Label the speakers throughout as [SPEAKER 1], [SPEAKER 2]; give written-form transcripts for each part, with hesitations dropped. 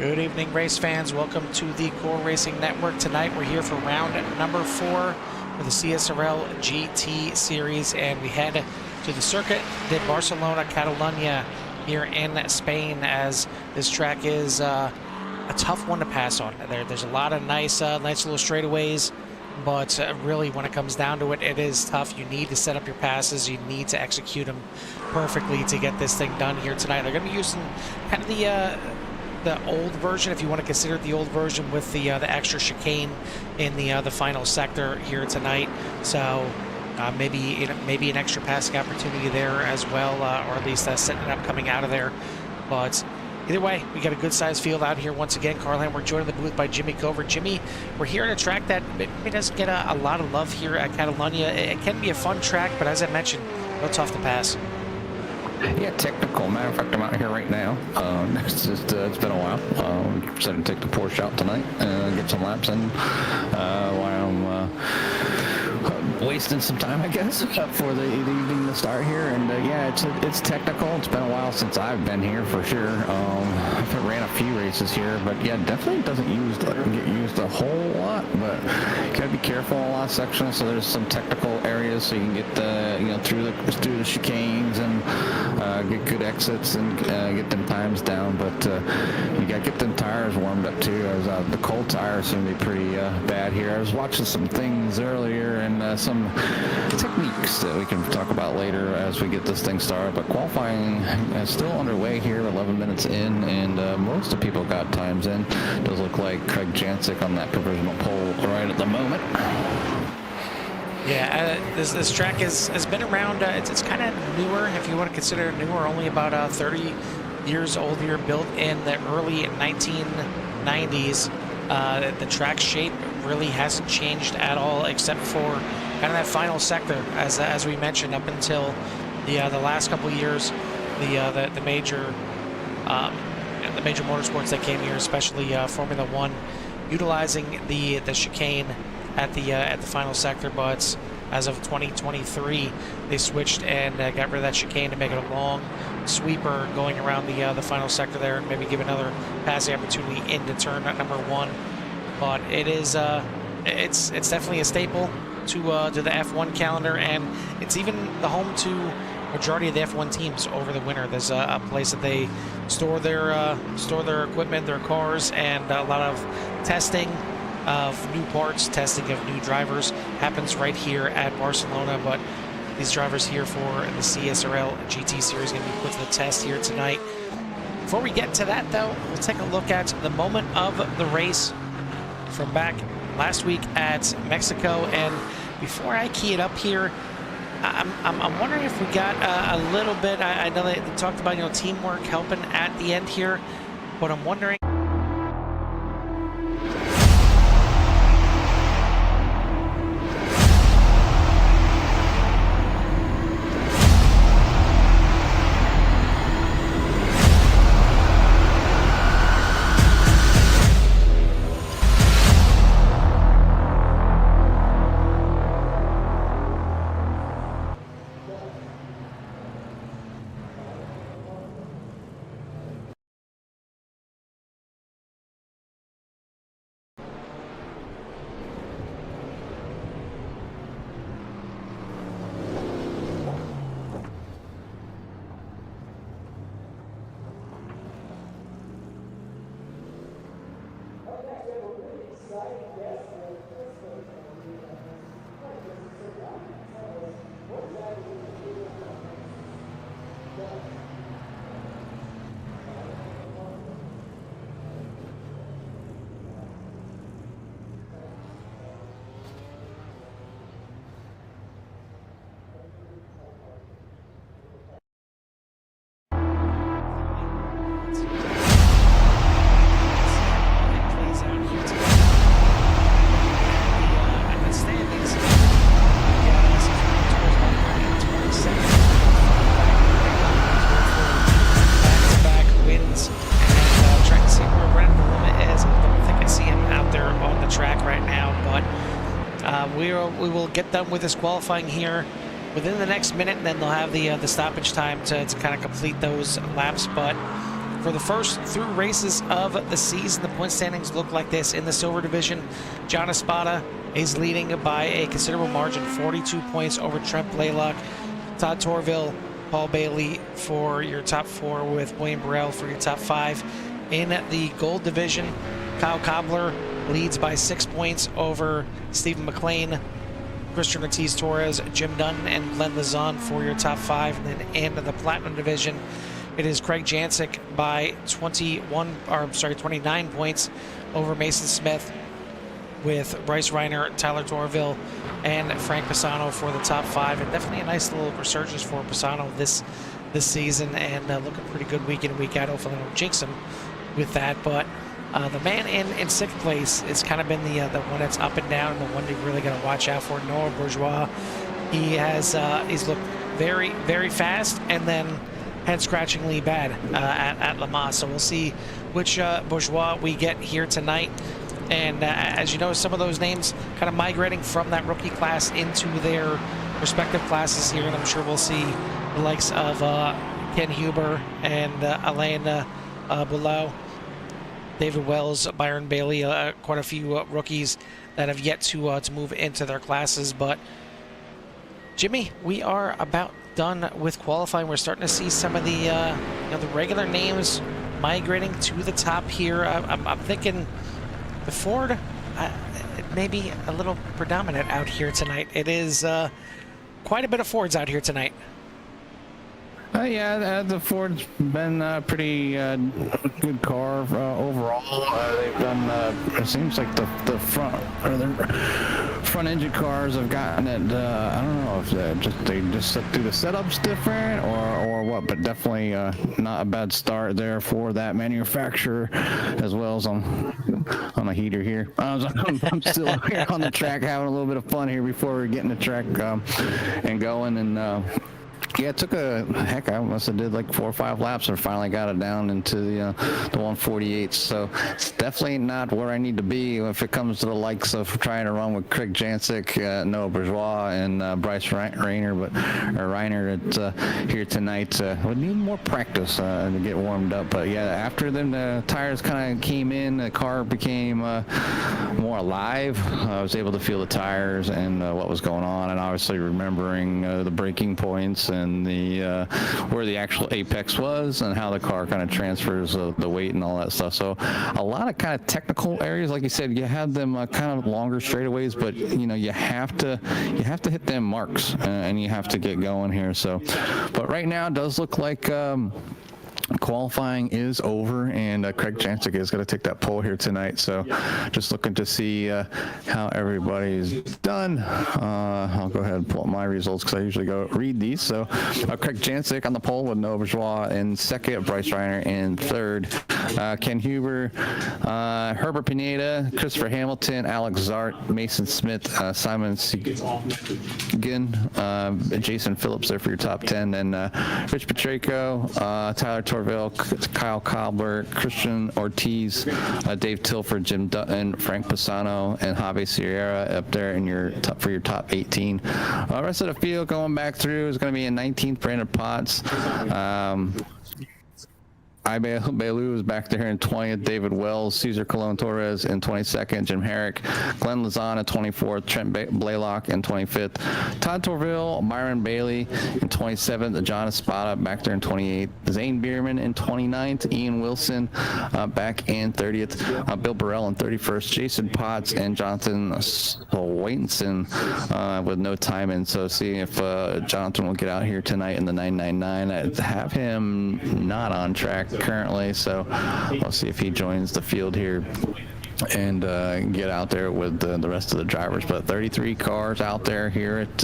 [SPEAKER 1] Good evening, race fans. Welcome to the Core Racing Network. Tonight we're here for round number 4 for the CSRL GT Series, and we head to the Circuit de Barcelona-Catalunya here in Spain, as this track is a tough one to pass on. There's a lot of nice little straightaways, but really when it comes down to it, it is tough. You need to set up your passes. You need to execute them perfectly to get this thing done here tonight. They're going to be using kind of the old version, if you want to consider it the old version, with the extra chicane in the final sector here tonight. So maybe an extra passing opportunity there as well, or at least setting it up coming out of there. But either way, we got a good sized field out here once again. Carlin, we're joined in the booth by Jimmy Cover. Jimmy, we're here at a track that maybe doesn't get a lot of love here at Catalunya. It can be a fun track, but as I mentioned, real tough to pass.
[SPEAKER 2] Yeah, technical. Matter of fact, I'm out here right now. It's been a while. Decided to take the Porsche out tonight and get some laps in while I'm wasting some time, I guess, for the evening to start here. And yeah, it's technical. It's been a while since I've been here for sure. I've ran a few races here, but yeah, definitely doesn't get used a whole lot. But you gotta be careful in a lot of sections. So there's some technical areas, so you can get through the chicanes and get good exits and get them times down. But you gotta get them tires warmed up too, as the cold tires seem to be pretty bad here. I was watching some things earlier and some techniques that we can talk about later as we get this thing started. But qualifying is still underway here, 11 minutes in, and most of the people got times in. Does look like Craig Jancic on that provisional pole right at the moment.
[SPEAKER 1] Yeah, this track has been around. It's kind of newer, if you want to consider it newer, only about 30 years old here, built in the early 1990s. The track shape really hasn't changed at all, except for kind of that final sector, as we mentioned, up until the last couple of years, the major motorsports that came here, especially Formula One, utilizing the chicane at the final sector. But as of 2023, they switched and got rid of that chicane to make it a long sweeper going around the final sector there, and maybe give another passing opportunity into turn number 1. But it is it's definitely a staple to the F1 calendar, and it's even the home to majority of the F1 teams over the winter. There's a place that they store their equipment, their cars, and a lot of testing of new parts, testing of new drivers happens right here at Barcelona. But these drivers here for the CSRL GT Series are going to be put to the test here tonight. Before we get to that, though, we'll take a look at the moment of the race from back last week at Mexico. And before I key it up here, I'm wondering if we got a little bit. I know they talked about teamwork helping at the end here, but I'm wondering. We will get done with this qualifying here within the next minute, and then they'll have the stoppage time to kind of complete those laps. But For the first 3 races of the season, the point standings look like this. In the silver division, John Espada is leading by a considerable margin, 42 points over Trent Blaylock. Todd Torville, Paul Bailey for your top 4, with William Burrell for your top 5. In the gold division, Kyle Cobbler leads by 6 points over Stephen McLean, Christian Ortiz-Torres, Jim Dunn, and Glenn Lazon for your top 5. And then in the platinum division, it is Craig Jancic by 29 points over Mason Smith, with Bryce Reiner, Tyler Torville, and Frank Pisano for the top 5. And definitely a nice little resurgence for Pisano this season, and looking pretty good week in, week out. Hopefully I don't jinx him with that. But the man in 6th place has kind of been the one that's up and down, and the one you really got to watch out for. Noah Bourgeois, he's looked very, very fast, and then head-scratchingly bad at Le Mans. So we'll see which Bourgeois we get here tonight. And as you know, some of those names kind of migrating from that rookie class into their respective classes here, and I'm sure we'll see the likes of Ken Huber and Alain Boulot, David Wells, Byron Bailey, quite a few rookies that have yet to move into their classes. But Jimmy, we are about done with qualifying. We're starting to see some of the the regular names migrating to the top here. I'm thinking the Ford maybe a little predominant out here tonight. It is quite a bit of Fords out here tonight.
[SPEAKER 2] Yeah, the Ford's been a pretty good car overall. They've done. It seems like the front engine cars have gotten it. I don't know if they just do the setups different or what, but definitely not a bad start there for that manufacturer, as well as on a heater here. I'm still out here on the track having a little bit of fun here before we're getting the track and going. And yeah, it took I must have did like 4 or 5 laps and finally got it down into the 148. So it's definitely not where I need to be if it comes to the likes of trying to run with Craig Jancic, Noah Bourgeois, and Bryce Reiner. But Reiner here tonight would need more practice to get warmed up. But yeah, after them the tires kind of came in, the car became more alive. I was able to feel the tires and what was going on, and obviously remembering the braking points and the where the actual apex was and how the car kind of transfers the weight and all that stuff. So a lot of kind of technical areas, like you said, you have them kind of longer straightaways, but you have to hit them marks and you have to get going here. So, but right now it does look like qualifying is over, and Craig Jancic is going to take that pole here tonight. So just looking to see how everybody's done. I'll go ahead and pull up my results because I usually go read these. So Craig Jancic on the pole with Noah Bourgeois in 2nd, Bryce Reiner in 3rd, Ken Huber, Herbert Pineda, Christopher Hamilton, Alex Zart, Mason Smith, Simon Seguin, Jason Phillips there for your top 10, and Rich Pacheco, Tyler Torville, Kyle Cobbler, Christian Ortiz, Dave Tilford, Jim Dutton, Frank Pisano, and Javi Sierra up there in for your top 18. The rest of the field going back through is going to be in 19th, Brandon Potts. Bailu is back there in 20th, David Wells, Cesar Colon Torres in 22nd, Jim Herrick, Glenn Lazon in 24th, Trent Blaylock in 25th, Todd Torville, Byron Bailey in 27th, John Espada back there in 28th, Zane Bierman in 29th, Ian Wilson back in 30th, Bill Burrell in 31st, Jason Potts and Jonathan Wainson with no time in. So seeing if Jonathan will get out here tonight in the 999. I have him not on track currently, so we'll see if he joins the field here and get out there with the rest of the drivers. But 33 cars out there here at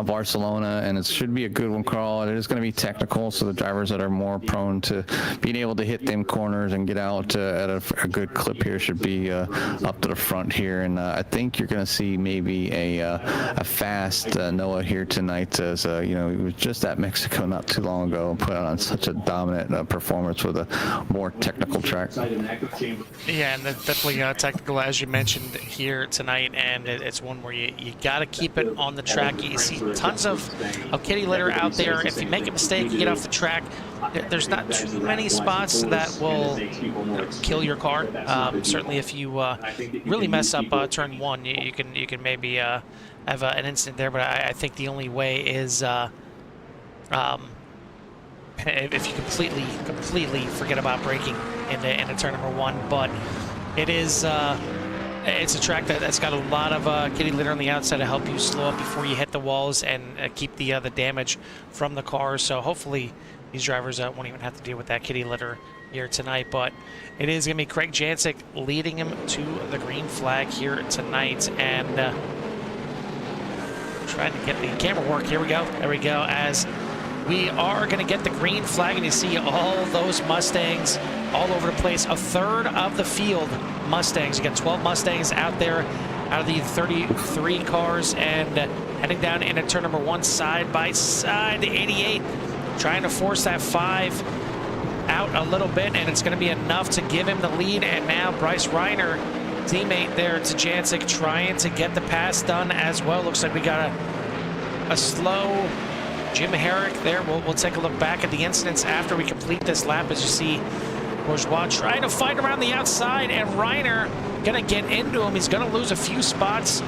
[SPEAKER 2] Barcelona, and it should be a good one, Carl. It is going to be technical, so the drivers that are more prone to being able to hit them corners and get out at a good clip here should be up to the front here. And I think you're going to see maybe a fast Noah here tonight, as he was just at Mexico not too long ago and put on such a dominant performance with a more technical track.
[SPEAKER 1] Yeah, and the definitely technical, as you mentioned here tonight, and it's one where you got to keep it on the track. You see tons of kitty litter out there. If you make a mistake, you get off the track. There's not too many spots that will kill your car. Certainly, if you really mess up turn one, you can maybe have an incident there. But I think the only way is if you completely forget about braking into turn number one. But it is it's a track that's got a lot of kitty litter on the outside to help you slow up before you hit the walls and keep the damage from the cars. So hopefully these drivers won't even have to deal with that kitty litter here tonight. But it is going to be Craig Jancic leading him to the green flag here tonight, and trying to get the camera work. Here we go. There we go. As we are going to get the green flag, and you see all those Mustangs all over the place. A third of the field Mustangs. You got 12 Mustangs out there out of the 33 cars, and heading down into turn number one side by side. The 88 trying to force that 5 out a little bit, and it's going to be enough to give him the lead. And now Bryce Reiner, teammate there to Jancic, trying to get the pass done as well. Looks like we got a slow Jim Herrick there. We'll take a look back at the incidents after we complete this lap. As you see, Bourgeois trying to fight around the outside, and Reiner gonna get into him. He's gonna lose a few spots,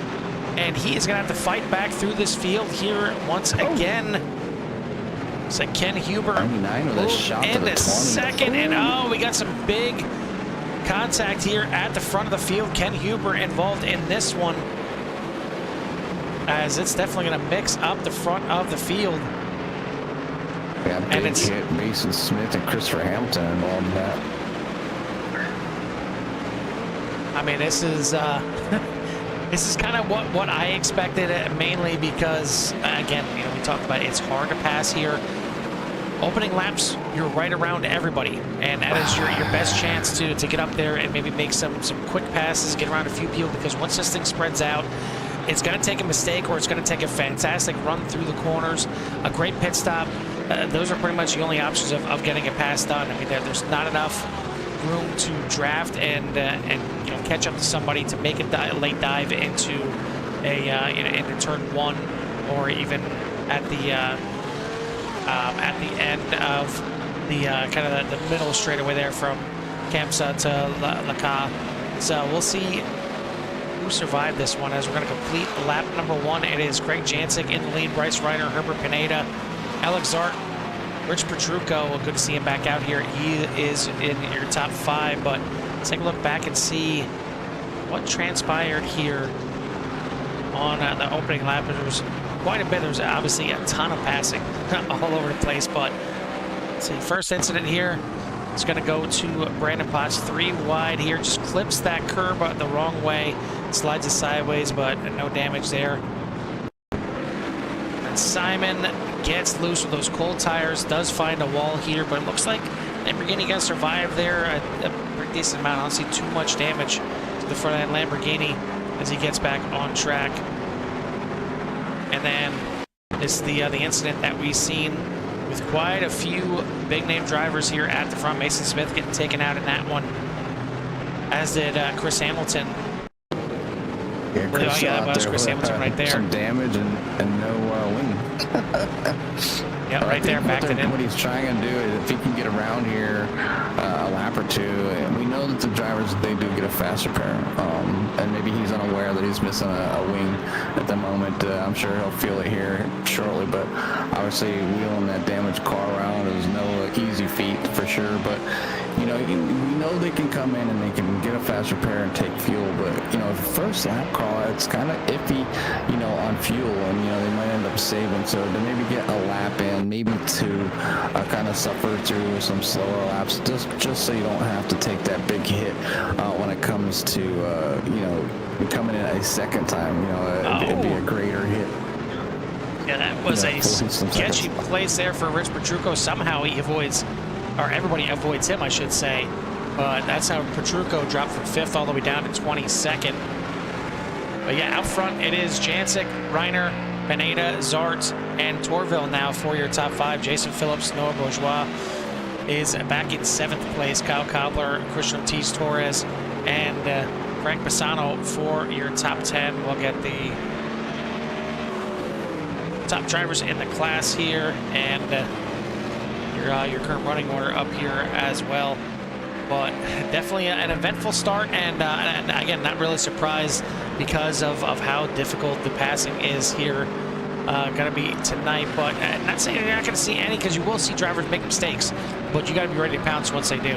[SPEAKER 1] and he is gonna have to fight back through this field here once again. So Ken Huber in the second, and oh, we got some big contact here at the front of the field. Ken Huber involved in this one, as it's definitely going to mix up the front of the field.
[SPEAKER 2] Yeah, big
[SPEAKER 1] and
[SPEAKER 2] hit. Mason Smith and Christopher Hamilton involved in that.
[SPEAKER 1] I mean, this is this is kind of what I expected, mainly because again, you know, we talked about it's hard to pass here. Opening laps, you're right around everybody, and that is your best chance to get up there and maybe make some quick passes, get around a few people, because once this thing spreads out, it's going to take a mistake, or it's going to take a fantastic run through the corners, a great pit stop. Those are pretty much the only options of getting a pass done. I mean, there's not enough room to draft and you know, catch up to somebody to make a late dive into into turn one, or even at the end of the kind of the middle straightaway there from Kamsa to Laca. So we'll see who survived this one, as we're going to complete lap number one. It is Craig Jancic in the lead, Bryce Reiner, Herbert Pineda, Alex Zart, Rich Petrucco. Good to see him back out here. He is in your top 5, but let's take a look back and see what transpired here on the opening lap. There was quite a bit. There was obviously a ton of passing all over the place, but let's see, first incident here. It's going to go to Brandon Potts, 3 wide here, just clips that curb the wrong way, slides it sideways, but no damage there. And Simon gets loose with those cold tires, does find a wall here, but it looks like Lamborghini going to survive there a pretty decent amount. I don't see too much damage to the front end Lamborghini as he gets back on track. And then this is the incident that we've seen with quite a few big-name drivers here at the front. Mason Smith getting taken out in that one, as did Chris Hamilton.
[SPEAKER 2] Yeah, Chris,
[SPEAKER 1] that was Chris Hamilton right there.
[SPEAKER 2] Some damage and no win.
[SPEAKER 1] Yep, right there, backed it in.
[SPEAKER 2] What he's trying to do is, if he can get around here a lap or two, and we know that the drivers, they do get a faster pair, and maybe he's unaware that he's missing a wing at the moment. I'm sure he'll feel it here shortly, but obviously wheeling that damaged car around is no easy feat for sure. But you know, we know they can come in and they can get a faster pair and take fuel, but you know, the first lap call, it's kind of iffy, you know, on fuel, and you know, they might end up saving. So to maybe get a lap in, maybe 2, kind of suffer through some slower laps, just so you don't have to take that big hit when it comes to you know, coming in a second time. You know, it'd be a greater hit.
[SPEAKER 1] Yeah, that was a sketchy place there for Rich Petrucco. Somehow he avoids, or everybody avoids him, I should say. But that's how Petrucco dropped from 5th all the way down to 22nd. But yeah, out front it is Jancic, Reiner, Pineda, Zart, and Torville now for your top 5. Jason Phillips, Noah Bourgeois is back in 7th place. Kyle Cobbler, Christian Ortiz Torres and Frank Bassano for your top 10. We'll get the top drivers in the class here, and your current running order up here as well. But definitely an eventful start, and again, not really surprised because of how difficult the passing is here. Going to be tonight, but not saying you're not going to see any, because you will see drivers make mistakes, but you got to be ready to pounce once they do.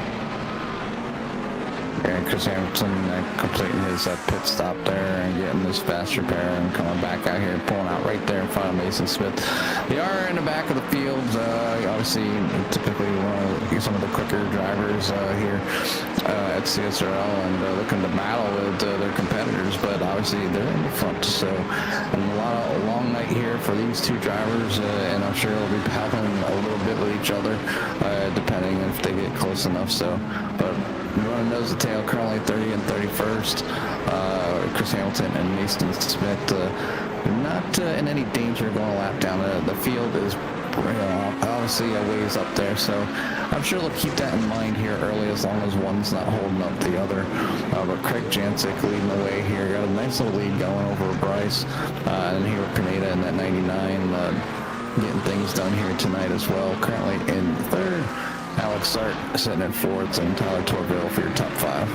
[SPEAKER 2] Yeah, Chris Hamilton completing his pit stop there and getting his fast repair and coming back out here and pulling out right there in front of Mason Smith. They are in the back of the field, obviously typically some of the quicker drivers here at CSRL, and looking to battle with their competitors, but obviously they're in the front. So a long night here for these two drivers, and I'm sure they'll be battling a little bit with each other, depending if they get close enough. So, but running nose to tail, currently 30 and 31st. Chris Hamilton and Mason Smith not in any danger going a lap down. The field is obviously a ways up there, so I'm sure they'll keep that in mind here early, as long as one's not holding up the other. But Craig Jancic leading the way here, got a nice little lead going over Bryce, and here with Pineda in that 99, getting things done here tonight as well. Currently in third, Alex Sart sitting in fourth, and Tyler Torville for your top 5.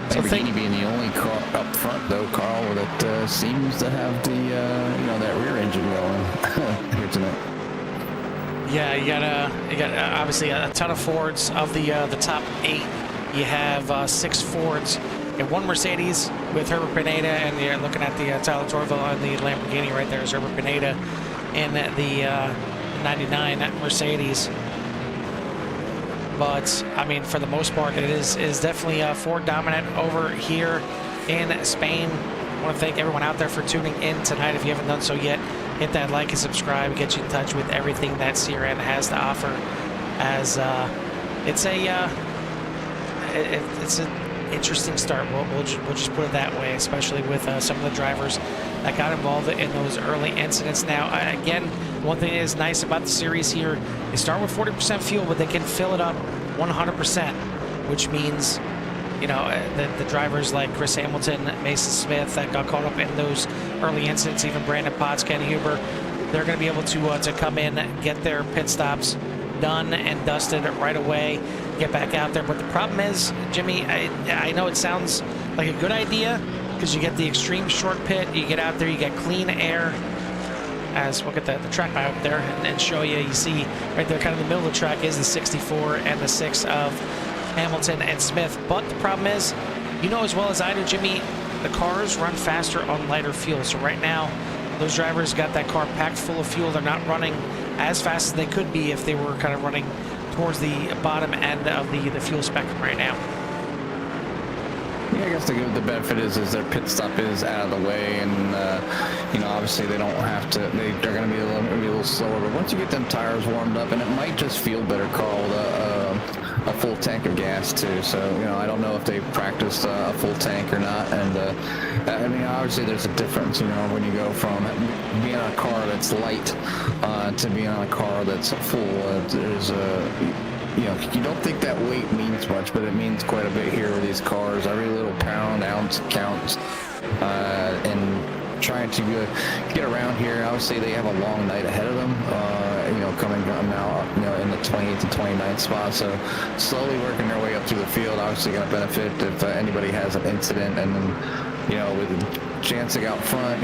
[SPEAKER 2] Lamborghini being the only car up front, though, Carl, that seems to have the that rear engine going here tonight.
[SPEAKER 1] Yeah, you got obviously a ton of Fords. Of the top 8, you have 6 Fords and 1 Mercedes with Herbert Pineda, and you're looking at the Tyler Torville on the Lamborghini. Right there is Herbert Pineda in the 99 Mercedes. But I mean, for the most part, it is definitely Ford dominant over here in Spain. I want to thank everyone out there for tuning in tonight. If you haven't done so yet, hit that like and subscribe, get you in touch with everything that CRN has to offer. As it's an interesting start. We'll just put it that way, especially with some of the drivers that got involved in those early incidents. Now, again, one thing that is nice about the series here, they start with 40% fuel, but they can fill it up 100%, which means, the drivers like Chris Hamilton, Mason Smith, that got caught up in those early incidents, even Brandon Potts, Ken Huber, they're going to be able to come in, get their pit stops done and dusted right away, get back out there. But the problem is, Jimmy, I know it sounds like a good idea, because you get the extreme short pit, you get out there, you get clean air. As we'll get the track by up there and show you, you see right there, kind of the middle of the track is the 64 and the 6 of Hamilton and Smith. But the problem is, as well as I do, Jimmy, the cars run faster on lighter fuel. So right now, those drivers got that car packed full of fuel. They're not running as fast as they could be if they were kind of running towards the bottom end of the fuel spectrum right now.
[SPEAKER 2] Yeah, I guess the benefit is their pit stop is out of the way, and obviously they don't have to. They're going to be a little slower. But once you get them tires warmed up, and it might just feel better, Carl, a full tank of gas too. So I don't know if they practiced a full tank or not. And I mean, obviously there's a difference. When you go from being on a car that's light to being on a car that's full, there's a you don't think that weight means much, but it means quite a bit here with these cars. Every little pound, ounce counts. And trying to get around here, obviously they have a long night ahead of them, coming now, in the 28th and 29th spot. So slowly working their way up through the field, obviously going to benefit if anybody has an incident. And then, with Jancic out front,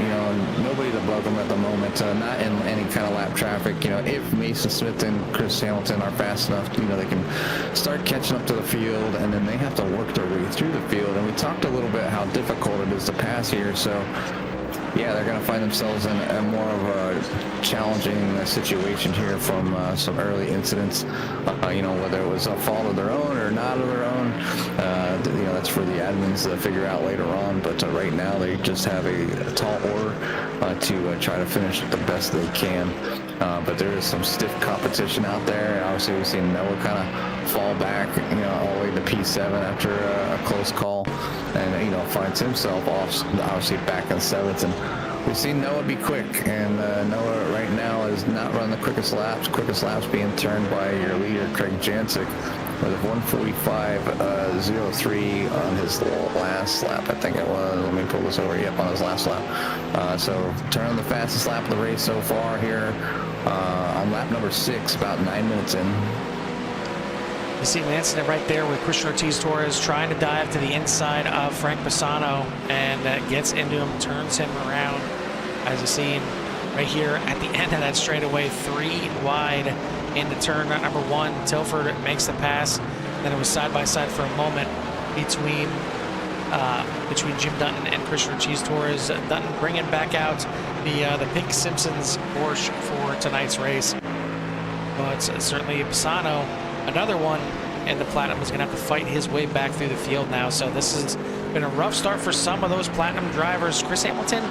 [SPEAKER 2] nobody to bug them at the moment, not in any kind of lap traffic. If Mason Smith and Chris Hamilton are fast enough, they can start catching up to the field, and then they have to work their way through the field. And we talked a little bit how difficult it is to pass here, so yeah, they're going to find themselves in a more of a challenging situation here from some early incidents, whether it was a fault of their own or not of their own. That's for the admins to figure out later on, but right now they just have a tall order to try to finish the best they can. But there is some stiff competition out there. Obviously, we've seen Noah kind of fall back, all the way to P7 after a close call, and finds himself off, obviously back in 7th. And We've seen Noah be quick, and Noah right now is not running the quickest laps. Quickest laps being turned by your leader, Craig Jancic, with a 1:45.03 on his last lap, I think it was. Let me pull this over. Yep, on his last lap. So turning the fastest lap of the race so far here on lap number 6, about 9 minutes in.
[SPEAKER 1] You see an incident right there with Christian Ortiz-Torres trying to dive to the inside of Frank Bassano, and gets into him, turns him around, as you see right here at the end of that straightaway, 3 wide into turn number 1. Tilford makes the pass. Then it was side by side for a moment between Jim Dutton and Christian Ortiz-Torres. Dutton bringing back out the Pink Simpsons Porsche for tonight's race, but certainly Bassano, another one in the Platinum, is going to have to fight his way back through the field now. So this has been a rough start for some of those Platinum drivers. Chris Hamilton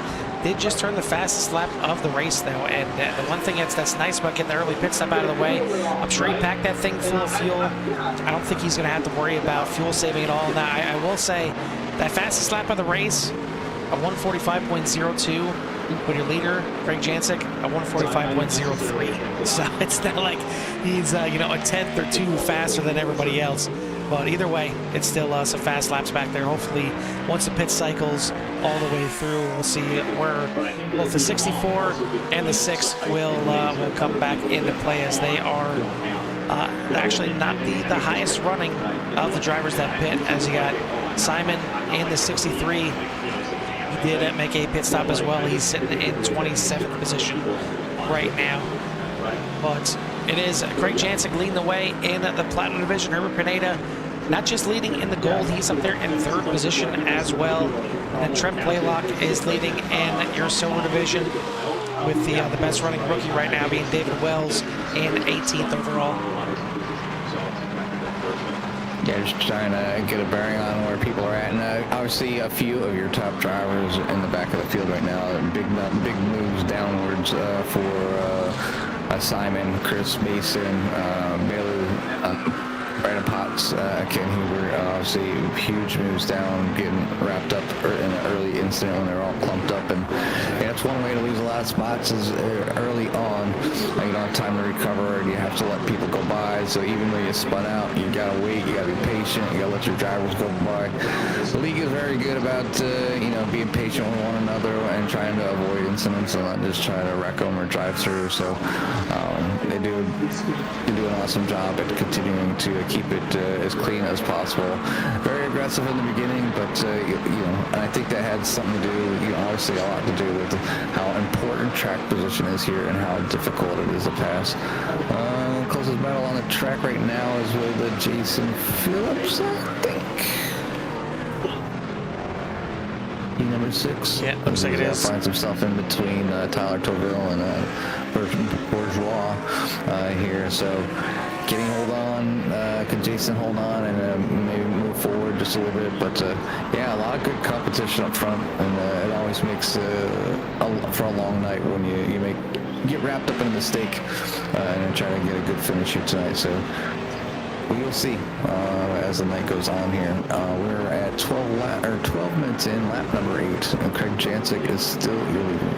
[SPEAKER 1] did just turn the fastest lap of the race, though, and the one thing that's nice about getting the early pit stop out of the way, I'm sure he packed that thing full of fuel. I don't think he's going to have to worry about fuel saving at all. Now, I will say that fastest lap of the race, a 1:45.02. With your leader, Craig Jancic, a 1:45.03. So it's not like he's, a tenth or 2 faster than everybody else. But either way, it's still some fast laps back there. Hopefully, once the pit cycles all the way through, we'll see where both the 64 and the 6 will come back into play, as they are actually not the highest running of the drivers that pit, as you got Simon in the 63. He did make a pit stop as well. He's sitting in 27th position right now. But it is Craig Jancic leading the way in the Platinum Division. Herbert Pineda not just leading in the gold, he's up there in 3rd position as well. And Trent Blaylock is leading in your silver division, with the best running rookie right now being David Wells in 18th overall.
[SPEAKER 2] Yeah, just trying to get a bearing on where people are at, and obviously a few of your top drivers in the back of the field right now. Big moves downwards for Simon, Chris Mason, Baylor, Brandon Potts, Ken Huber. Obviously, huge moves down, getting wrapped up in an early incident when they're all clumped up, and that's one way to lose a lot of spots is early on. You don't have time to recover, and you have to let people go by. So even though you spun out, you gotta wait, you gotta be patient, you gotta let your drivers go by. The league is very good about being patient with one another and trying to avoid incidents and not just try to wreck them or drive through. So they do an awesome job at continuing to keep it as clean as possible. Very aggressive in the beginning, but and I think that had something to do, obviously a lot to do with how important track position is here and how difficult it is to pass. Closest battle on the track right now is with Jason Phillips, I think. Number 6.
[SPEAKER 1] Yeah, looks like it is.
[SPEAKER 2] Finds himself in between Tyler Tourville and Bourgeois here. So getting hold on, could Jason hold on and maybe move forward just a little bit? But yeah, a lot of good competition up front, and it always makes for a long night when you get wrapped up in a mistake and try to get a good finish here tonight. So we will see as the night goes on here. We're at 12 minutes in, lap number 8, and Craig Jancic is still your leader.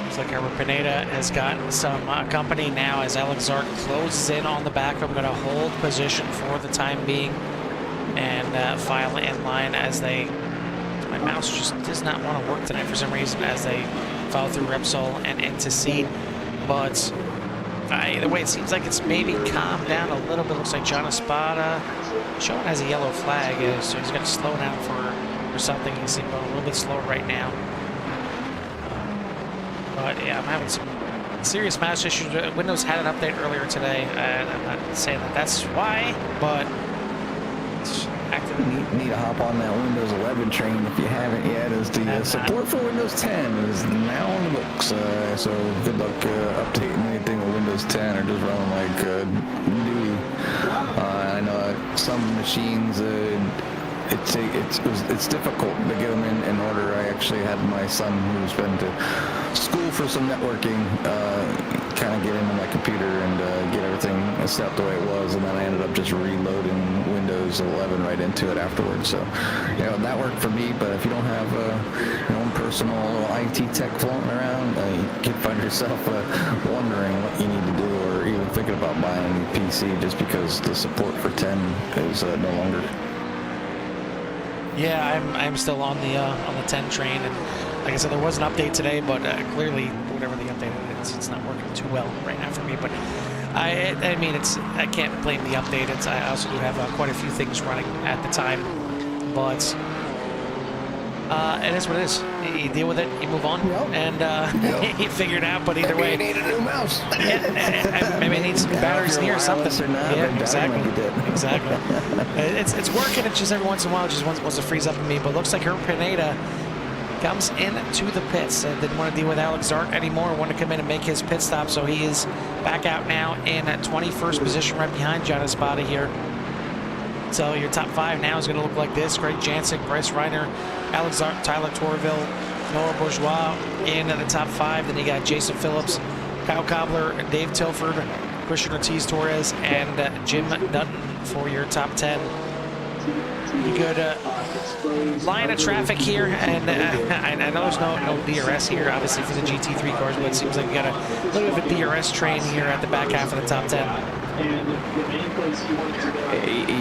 [SPEAKER 1] Looks like Herbert Pineda has got some company now as Alex Zark closes in on the back. I'm going to hold position for the time being and file in line as they... My mouse just does not want to work tonight for some reason as they file through Repsol and into seed. But either way, it seems like it's maybe calmed down a little bit. Looks like John Espada showing has a yellow flag, so he's going to slow down for something. He's going a little bit slower right now. But yeah, I'm having some serious mouse issues. Windows had an update earlier today. I'm not saying that's why, but it's active.
[SPEAKER 2] Need to hop on that Windows 11 train if you haven't yet, as the support for Windows 10 is now on the books. So good luck updating anything with Windows 10 or just running like duty. I know some machines it's difficult to get them in order. I actually had my son, who's been to school for some networking, kind of get into my computer and get everything set up the way it was, and then I ended up just reloading Windows was 11 right into it afterwards. So, you know, that worked for me. But if you don't have your own personal IT tech floating around, you can find yourself wondering what you need to do, or even thinking about buying a new PC just because the support for 10 is no longer.
[SPEAKER 1] Yeah, I'm still on the 10 train, and like I said, there was an update today, but clearly whatever the update is, it's not working too well right now for me. But I mean, I can't blame the update. I also do have quite a few things running at the time, but it is what it is. You deal with it, you move on, and you figure it out. But either way,
[SPEAKER 2] you need a new mouse.
[SPEAKER 1] Maybe it needs some batteries in here or something. Yeah, exactly. Exactly. It's working. It's just every once in a while, it just wants to freeze up on me. But looks like her Pineda comes into the pits. Didn't want to deal with Alex Zart anymore. Wanted to come in and make his pit stop. So he is back out now in 21st position, right behind John Espada here. So your top 5 now is going to look like this: Greg Jancic, Bryce Reiner, Alex Zart, Tyler Torville, Noah Bourgeois in the top 5. Then you got Jason Phillips, Kyle Cobbler, Dave Tilford, Christian Ortiz-Torres, and Jim Dutton for your top 10. Pretty good line of traffic here, and I know there's no DRS here, obviously, for the GT3 cars, but it seems like we got a little bit of a DRS train here at the back half of the top 10.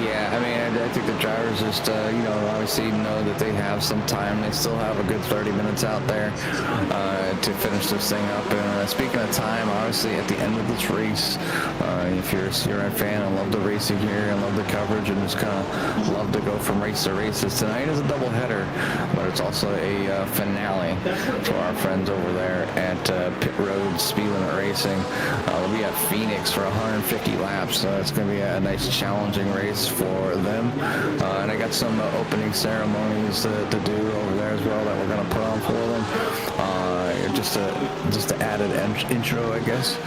[SPEAKER 2] Yeah, I mean, I think the drivers just, you know, obviously know that they have some time. They still have a good 30 minutes out there to finish this thing up. And speaking of time, obviously, at the end of this race, if you're a CRN fan, I love the racing here, I love the coverage, and just kind of love to go from race to race. Tonight is a doubleheader, but it's also a finale for our friends over there at Pit Road Speed Limit Racing. We'll be at Phoenix for 150 laps, so it's going to be a nice challenging race for them. And I got some opening ceremonies to do over there as well that we're going to put on for them. Just an added intro, I guess.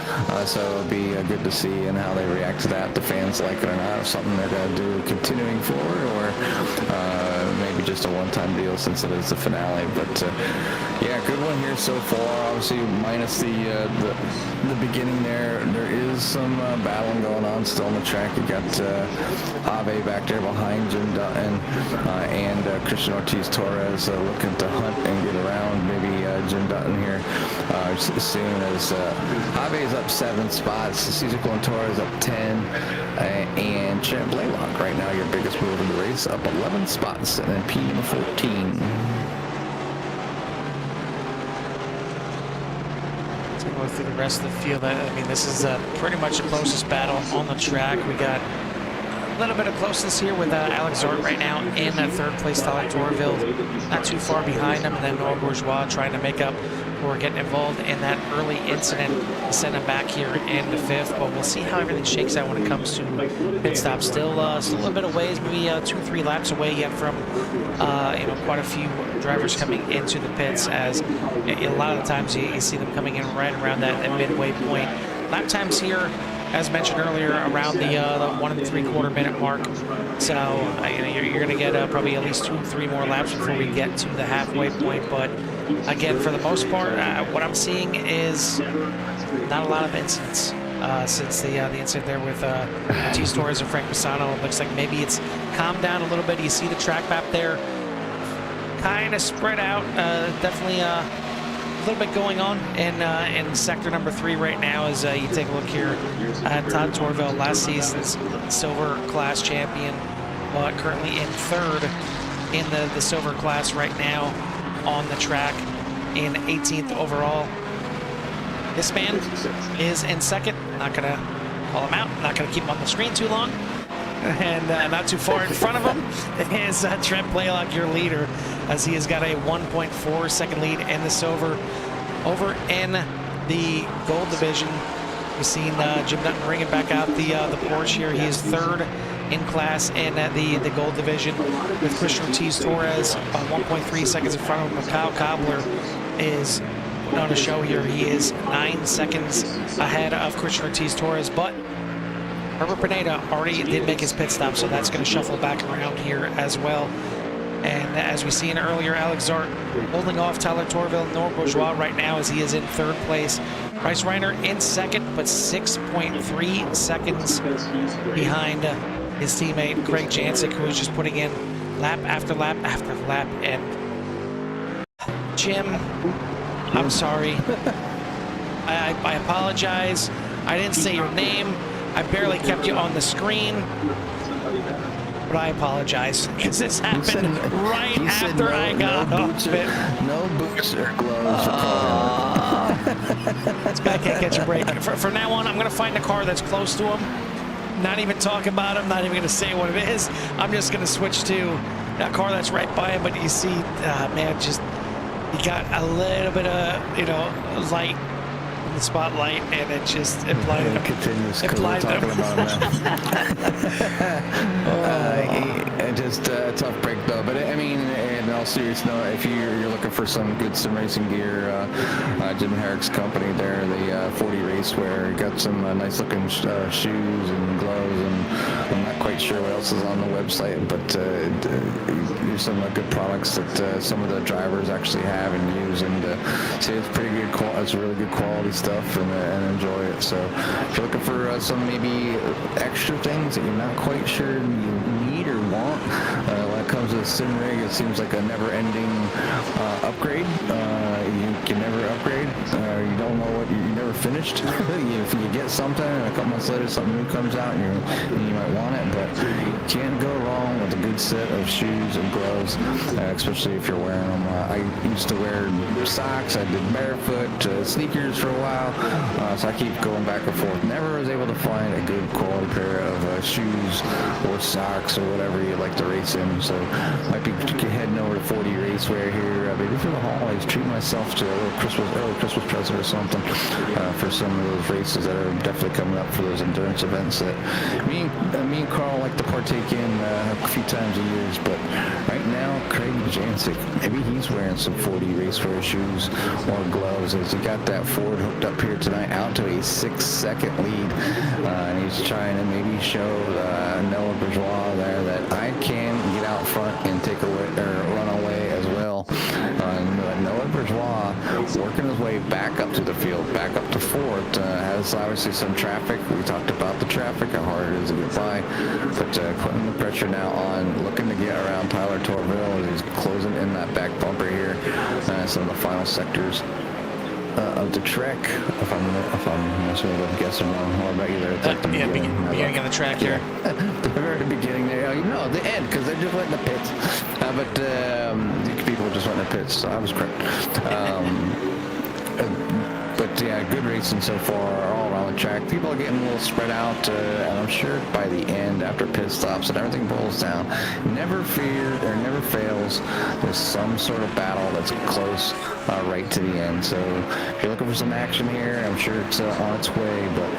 [SPEAKER 2] So it'll be good to see and how they react to that. The fans like it or not, if something they're going to do continuing forward, or maybe just a one-time deal since it is the finale. But yeah, good one here so far. Obviously, minus the beginning there. There is some battling going on still on the track. You got Ave back there behind Jim Dutton and Christian Ortiz-Torres looking to hunt and get around maybe Jim Dutton here. Seeing as Ave is up 7 spots, Cesar Torres up 10, and Champ Blaylock right now, your biggest move in the race, up 11 spots, and then P number 14.
[SPEAKER 1] Go through the rest of the field. I mean, this is pretty much the closest battle on the track. We got a little bit of closeness here with Alex Zart right now in 3rd place. Tyler Torville not too far behind him, and then Noah Bourgeois trying to make up for getting involved in that early incident, send him back here in the 5th. But we'll see how everything shakes out when it comes to pit stop. Still a little bit of ways, maybe 2-3 laps away yet from you know, quite a few drivers coming into the pits, as a lot of the times you see them coming in right around that midway point. Lap times here, as mentioned earlier, around the 1 3/4 minute mark. So you know, you're going to get probably at least 2-3 more laps before we get to the halfway point. But again, for the most part, what I'm seeing is not a lot of incidents since the incident there with Ortiz-Torres and Frank Pisano. It looks like maybe it's calmed down a little bit. You see the track map there, kind of spread out. Definitely a little bit going on in sector number 3 right now. As you take a look here at Todd Torville, last season's silver class champion, but currently in 3rd in the silver class right now on the track, in 18th overall. This man is in 2nd. Not gonna call him out, not gonna keep him on the screen too long. And not too far in front of him is Trent Blaylock, your leader, as he has got a 1.4 second lead in the silver. Over in the gold division, we've seen Jim Dutton bringing back out the Porsche here. He is 3rd in class in the gold division, with Christian Ortiz-Torres 1.3 seconds in front of him. Kyle Cobbler is on a show here. He is 9 seconds ahead of Christian Ortiz-Torres, but Herbert Pineda already did make his pit stop, so that's going to shuffle back around here as well. And as we seen earlier, Alex Zart holding off Tyler Torville and Noah Bourgeois right now, as he is in 3rd place. Bryce Reiner in 2nd, but 6.3 seconds behind his teammate Craig Jancic, who was just putting in lap after lap after lap. And Jim, I'm sorry. I apologize. I didn't say your name. I barely kept you on the screen. But I apologize, because this happened right after I got off it.
[SPEAKER 2] No boots or gloves.
[SPEAKER 1] This guy can't catch a break. For now on, I'm going to find a car that's close to him. Not even talk about him, not even going to say what it is. I'm just going to switch to a car that's right by him. But you see, man, just he got a little bit of, light in the spotlight, and it just blinded him.
[SPEAKER 2] Continues
[SPEAKER 1] it blinded him.
[SPEAKER 2] Just a tough break though. But I mean, in all seriousness, no, if you're looking for some good sim racing gear, Jim Herrick's company there, the 40 Racewear, got some nice looking shoes and gloves, and I'm not quite sure what else is on the website, but there's some good products that some of the drivers actually have and use, and see, it's pretty good. It's really good quality stuff, and enjoy it. So if you're looking for some maybe extra things that you're not quite sure you need or want, when it comes to the sim rig, it seems like a never-ending upgrade. You can never upgrade. You don't know what you're never finished. If you get something, and a couple months later something new comes out, and you might want it, but you can't go wrong with a good set of shoes and gloves, especially if you're wearing them. I used to wear socks. I did barefoot sneakers for a while, so I keep going back and forth. Never was able to find a good quality pair of shoes or socks or whatever you like to race in. So might be heading over to 40 Racewear here, maybe for the holidays, treat myself to a little early Christmas present or something for some of those races that are definitely coming up, for those endurance events that me and Carl like to partake in a few times a year. But right now, Craig Jancic, maybe he's wearing some 40 Racewear shoes or gloves, as he got that Ford hooked up here tonight out to a 6-second lead, and he's trying to maybe show Noah Bourgeois there that I can get out front and take away or run away as well. Noah Bourgeois working his way back up to the field, back up to fourth, has obviously some traffic. We talked about the traffic, how hard it is to get by, but putting the pressure now on, looking to get around Tyler Torville as he's closing in that back bumper here. Some of the final sectors of the track, if I'm sort of guessing wrong. What about you there at the beginning
[SPEAKER 1] of the track here.
[SPEAKER 2] The very beginning there. The end, because they're just letting the pits. But people just letting the pits, so I was correct. But yeah, good racing so far all around the track. People are getting a little spread out, and I'm sure by the end, after pit stops and everything boils down, never fails, there's some sort of battle that's close right to the end. So if you're looking for some action here, I'm sure it's on its way, but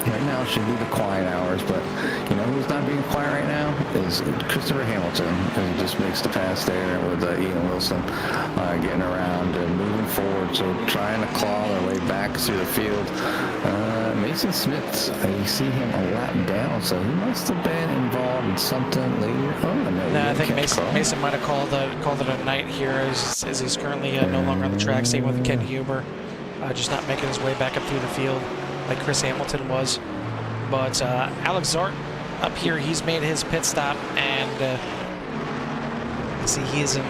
[SPEAKER 2] right now should be the quiet hours. But who's not being quiet right now is Christopher Hamilton, because he just makes the pass there with Ian Wilson getting around and moving forward, so trying to claw their way back through the field. Mason Smith, you see him a lap down, so he must have been involved in something later.
[SPEAKER 1] I think Mason might have called it a night here, as he's currently no longer on the track. Same with Ken Huber, just not making his way back up through the field like Chris Hamilton was. But Alex Zart up here, he's made his pit stop, and you see he is in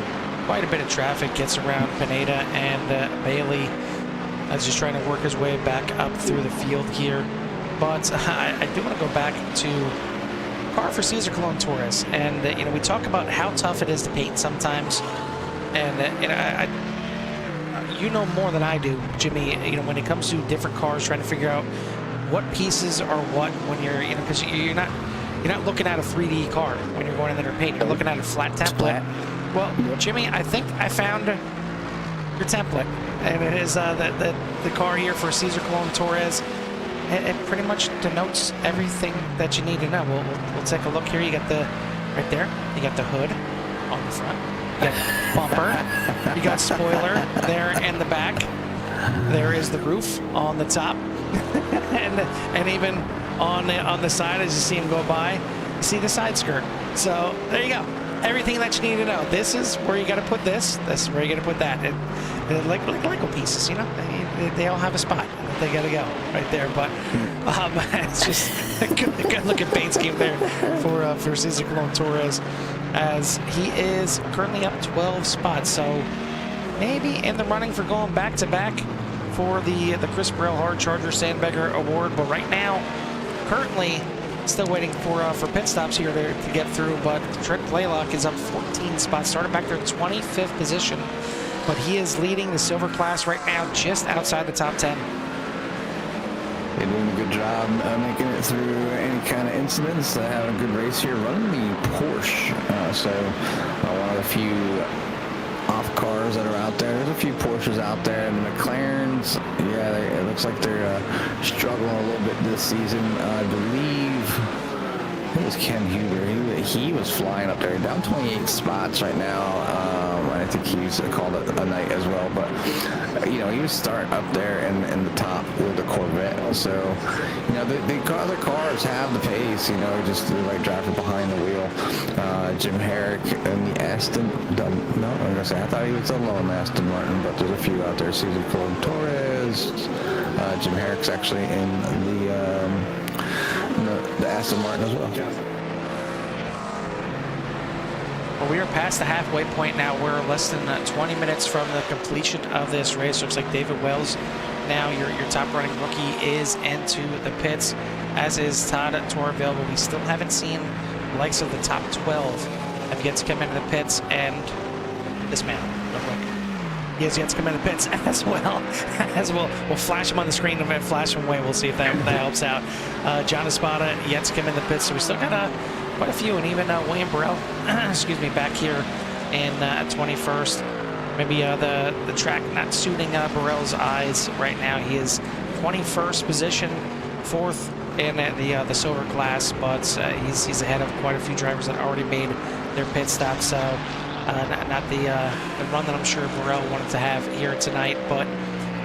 [SPEAKER 1] quite a bit of traffic, gets around Pineda and Bailey, just trying to work his way back up through the field here. But I do want to go back to car for Cesar Colon Torres, and we talk about how tough it is to paint sometimes, and you know more than I do, Jimmy, when it comes to different cars, trying to figure out what pieces are what when you're, because you're not looking at a 3D car when you're going in there to paint. You're looking at a flat template. Well, Jimmy, I think I found your template, and it is the car here for Cesar Colon Torres. It pretty much denotes everything that you need to know. We'll take a look here. You got right there. You got the hood on the front. You got bumper. You got spoiler there in the back. There is the roof on the top, and even on the side as you see him go by, you see the side skirt. So there you go. Everything that you need to know. This is where you got to put this. This is where you got to put that. Like Lego pieces, they all have a spot. they got to go right there. But it's just a good looking paint scheme there for Cesar Colon Torres, as he is currently up 12 spots. So maybe in the running for going back-to-back for the Chris Burrell Hard Charger Sandbagger Award. But right now, currently, still waiting for pit stops here to get through. But Trent Blaylock is up 14 spots, started back there at 25th position. But he is leading the silver class right now, just outside the top 10.
[SPEAKER 2] They're doing a good job making it through any kind of incidents. They have a good race here, running the Porsche. One of the few off cars that are out there. There's a few Porsches out there, and the McLarens, yeah, it looks like they're struggling a little bit this season. I believe it was Ken Huber. He was flying up there, down 28 spots right now. I think he's called it a night as well, but he was starting up there in the top with the Corvette. So the other cars have the pace. Just the right driver behind the wheel. Jim Herrick and the Aston. I thought he was alone, Aston Martin, but there's a few out there. Cesar Colon Torres. Jim Herrick's actually in the Aston Martin as well.
[SPEAKER 1] Well, we are past the halfway point now. We're less than 20 minutes from the completion of this race. Looks like David Wells, now your top running rookie, is into the pits, as is Todd Torville. But we still haven't seen the likes of the top 12 have yet to come into the pits. And this man, real quick, he has yet to come into the pits as well. We'll flash him on the screen and flash him away. We'll see if that helps out. John Espada yet to come in the pits. So we still got quite a few, and even William Burrell, excuse me, back here in 21st. Maybe the track not suiting Burrell's eyes right now. He is 21st position, 4th in the silver class, but he's ahead of quite a few drivers that already made their pit stops. So not the run that I'm sure Burrell wanted to have here tonight. But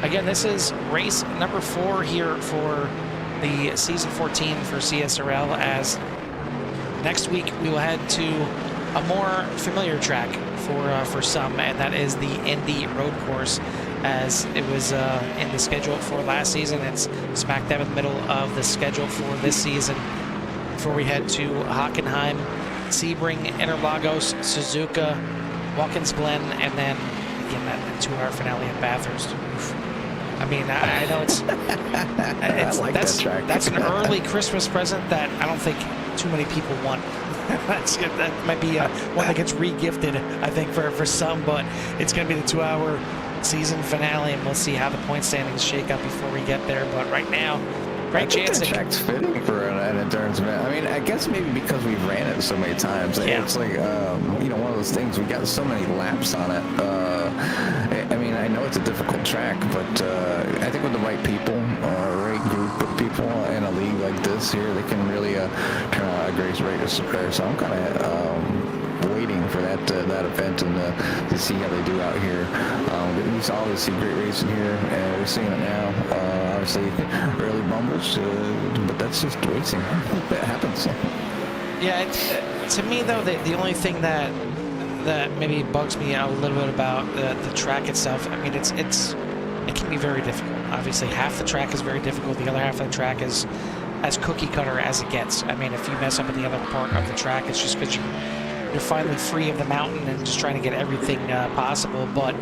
[SPEAKER 1] again, this is race number 4 here for the season 14 for CSRL, as next week we will head to a more familiar track for some, and that is the Indy Road Course, as it was in the schedule for last season. It's smack dab in the middle of the schedule for this season, before we head to Hockenheim, Sebring, Interlagos, Suzuka, Watkins Glen, and then again that 2-hour finale in Bathurst. Oof. I mean, I know I like that track. That's an early Christmas present that I don't think too many people want. That might be one that gets re-gifted, I think, for some, but it's going to be the 2-hour season finale, and we'll see how the point standings shake up before we get there. But right now, great chance.
[SPEAKER 2] The track's fitting for an endurance event. I mean, I guess maybe because we've ran it so many times. Yeah. It's like, one of those things, we got so many laps on it. I mean, I know it's a difficult track, but I think with the right people, right group of people in a league like this here, they can really turn out a great race. So I'm kind of waiting for that event and to see how they do out here. We saw obviously great racing here, and we're seeing it now. Obviously, early bumbles, but that's just racing. It happens.
[SPEAKER 1] Yeah, to me though, the only thing that maybe bugs me a little bit about the track itself, I mean, it can be very difficult. Obviously, half the track is very difficult. The other half of the track is as cookie cutter as it gets. I mean, if you mess up in the other part of the track, it's just because you're finally free of the mountain and just trying to get everything possible. But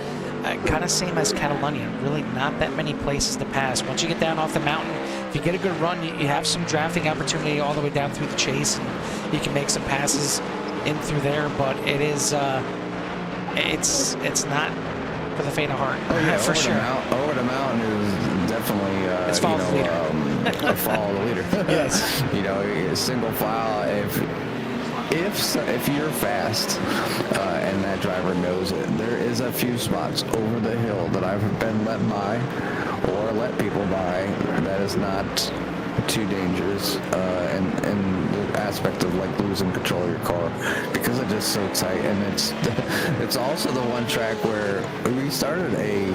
[SPEAKER 1] kind of same as Catalonia, really not that many places to pass. Once you get down off the mountain, if you get a good run, you have some drafting opportunity all the way down through the chase, and you can make some passes in through there. But it is it's not for the faint of heart.
[SPEAKER 2] Oh yeah,
[SPEAKER 1] for sure.
[SPEAKER 2] Over the mountain is definitely
[SPEAKER 1] it's follow the leader.
[SPEAKER 2] Follow the leader.
[SPEAKER 1] Yes.
[SPEAKER 2] Single file. If you're fast and that driver knows it, there is a few spots over the hill that I've been let by or let people by that is not too dangerous in the aspect of like losing control of your car, because it's just so tight. And it's also the one track where we started a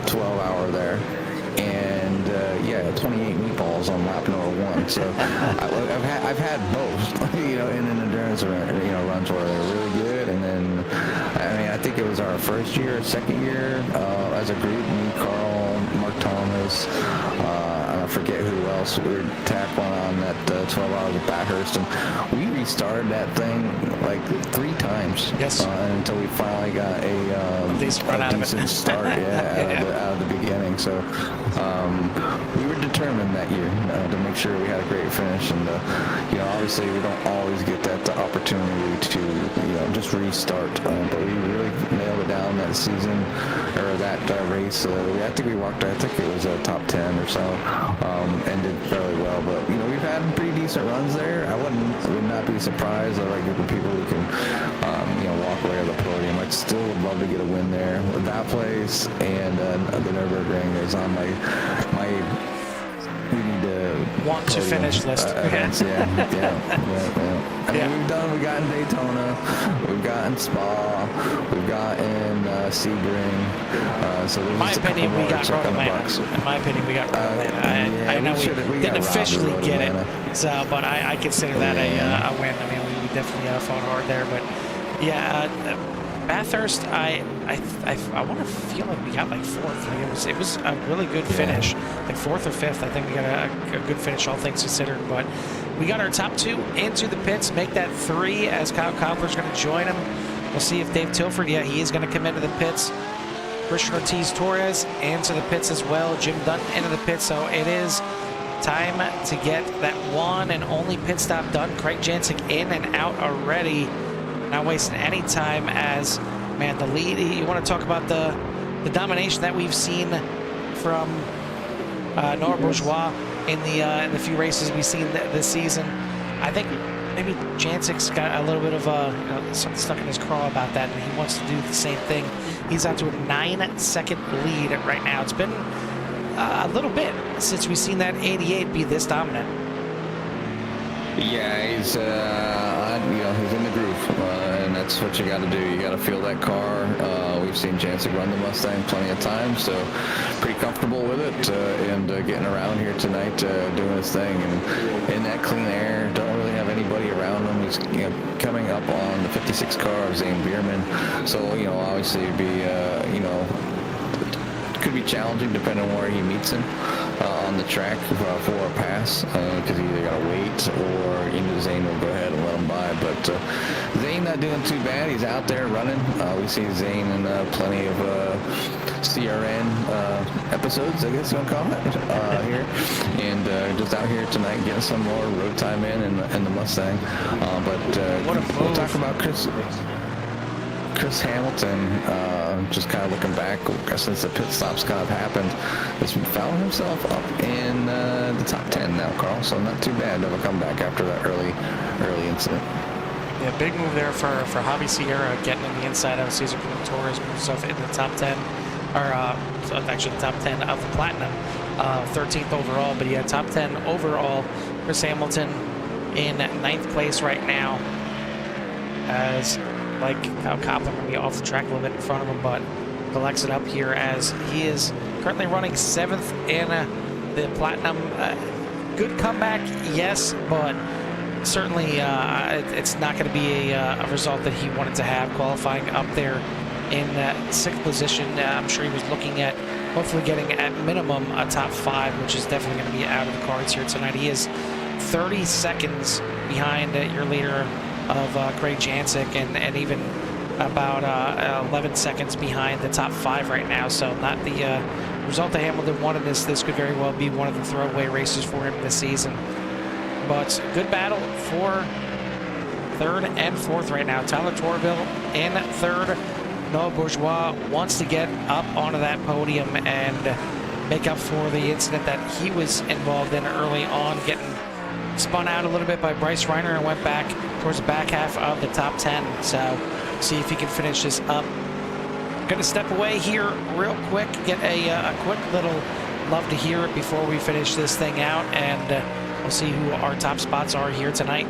[SPEAKER 2] 12-hour there, and 28 meatballs on lap number 1. So I've had both, in an endurance runs where they're really good, and then I think it was our first year, second year as a group, me, Carl, Daytonas. And I forget who else we were tackling on that 12 hours of Bathurst, and we restarted that thing like 3 times.
[SPEAKER 1] Yes.
[SPEAKER 2] Until we finally got a decent start, out of the beginning. So we were determined that year to make sure we had a great finish, and obviously we don't always get that opportunity to just restart, but we really nailed it down that season, or that race. I think it was a top 10 or so, and did fairly well. But we've had pretty decent runs there. I would not be surprised at a group of people who can walk away with the podium. I'd still would love to get a win there with that place, and the Nürburgring is on my we need to
[SPEAKER 1] want to finish list.
[SPEAKER 2] Events. Yeah. I mean, we got in Daytona, we've gotten Spa, we've gotten Sebring. So
[SPEAKER 1] in my opinion, we got Road Atlanta. In my opinion, we got Road Atlanta. I know we didn't officially get it, so but I consider that a win. I mean, we definitely fought hard there, but yeah, Bathurst, I want to feel like we got like 4th. I mean, it was a really good finish, like 4th or 5th. I think we got a good finish, all things considered. But we got our top 2 into the pits, make that 3 as Kyle Koppler's going to join him. We'll see if Dave Tilford, he is going to come into the pits. Christian Ortiz-Torres into the pits as well. Jim Dutton into the pits. So it is time to get that one and only pit stop done. Craig Jancic in and out already. Not wasting any time as, man, the lead. You want to talk about the domination that we've seen from Noah Bourgeois in the few races we've seen this season. I think maybe Jancic's got a little bit of something stuck in his craw about that, and he wants to do the same thing. He's out to a 9-second lead right now. It's been a little bit since we've seen that 88 be this dominant.
[SPEAKER 2] Yeah, he's in the groove, and that's what you got to do. You got to feel that car. We've seen Jancic run the Mustang plenty of times, so pretty comfortable with it, and getting around here tonight, doing his thing, and in that clean air. Don't really have anybody around him. He's coming up on the 56 car of Zane Bierman, so obviously it'd be could be challenging depending on where he meets him on the track for a pass, because he either got to wait or Zane will go ahead and let him by. But Zane not doing too bad. He's out there running. We see Zane in plenty of CRN episodes, I guess you want to call it, here, and just out here tonight getting some more road time in the Mustang. But we'll talk about Chris Hamilton, just kind of looking back since the pit stops kind of happened, has found himself up in the top 10 now, Carl. So not too bad of a comeback after that early incident.
[SPEAKER 1] Yeah, big move there for Javi Sierra, getting in the inside of Cesar Torres, moves himself in the top 10, or actually the top 10 of the Platinum, 13th overall. But yeah, top 10 overall. Chris Hamilton in 9th place right now, as like Kyle Koppler going to be off the track a little bit in front of him, but collects it up here as he is currently running 7th in the Platinum. Good comeback, yes, but certainly it's not going to be a result that he wanted to have, qualifying up there in 6th position. I'm sure he was looking at hopefully getting at minimum a top 5, which is definitely going to be out of the cards here tonight. He is 30 seconds behind your leader of Craig Jancic, and even about 11 seconds behind the top 5 right now. So not the result that Hamilton wanted. This could very well be one of the throwaway races for him this season. But good battle for 3rd and 4th right now. Tyler Torville in 3rd. Noah Bourgeois wants to get up onto that podium and make up for the incident that he was involved in early on, getting spun out a little bit by Bryce Reiner and went back towards the back half of the top 10. So see if he can finish this up. Going to step away here real quick, get a quick little love to hear it before we finish this thing out, and we'll see who our top spots are here tonight.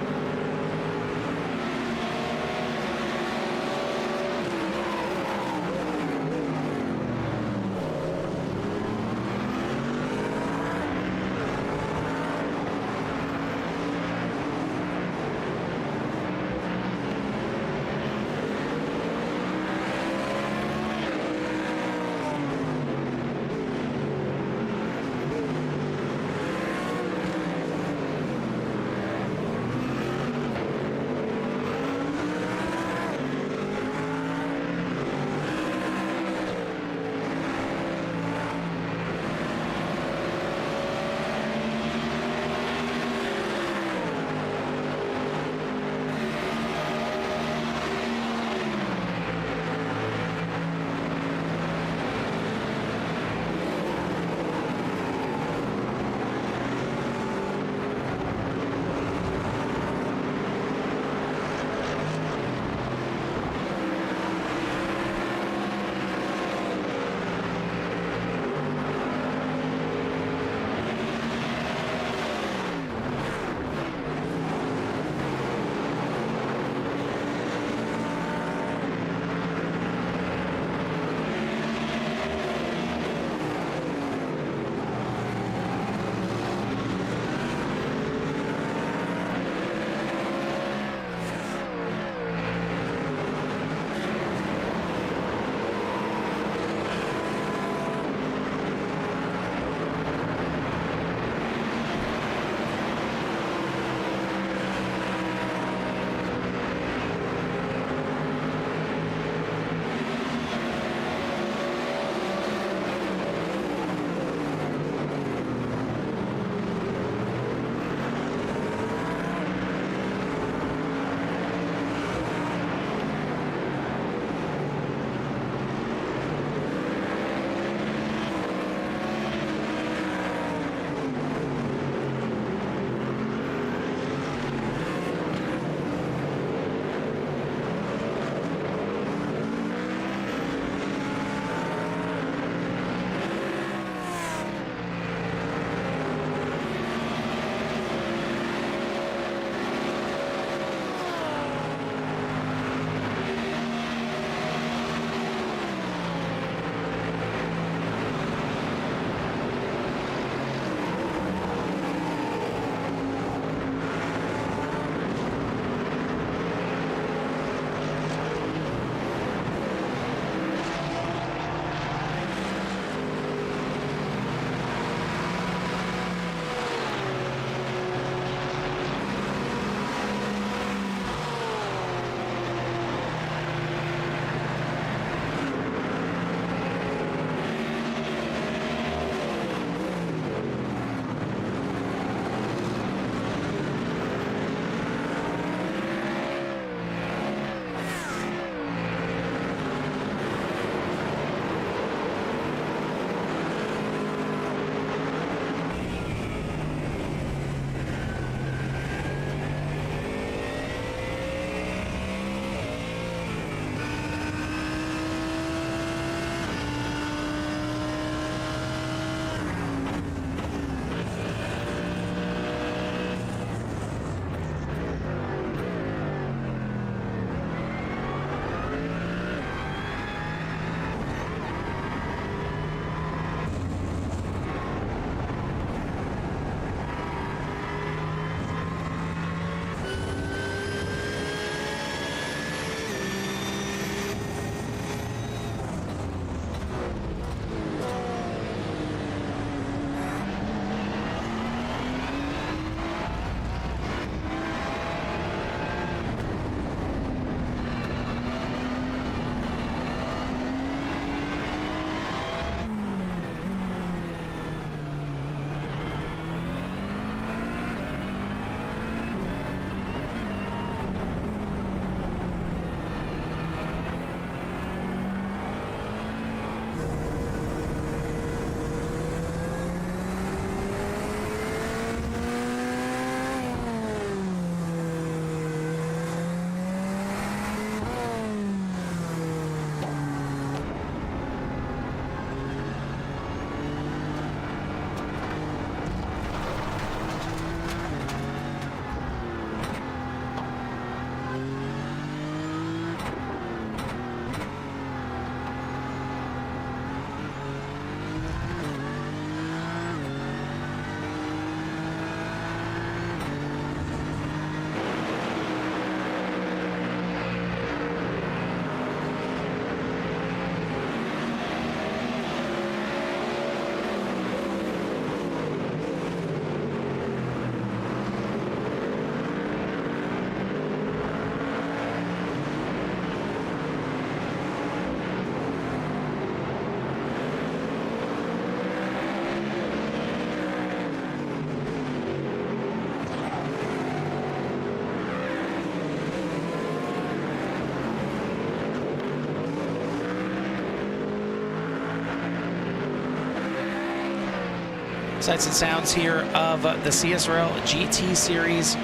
[SPEAKER 1] Sights and sounds here of the CSRL GT Series,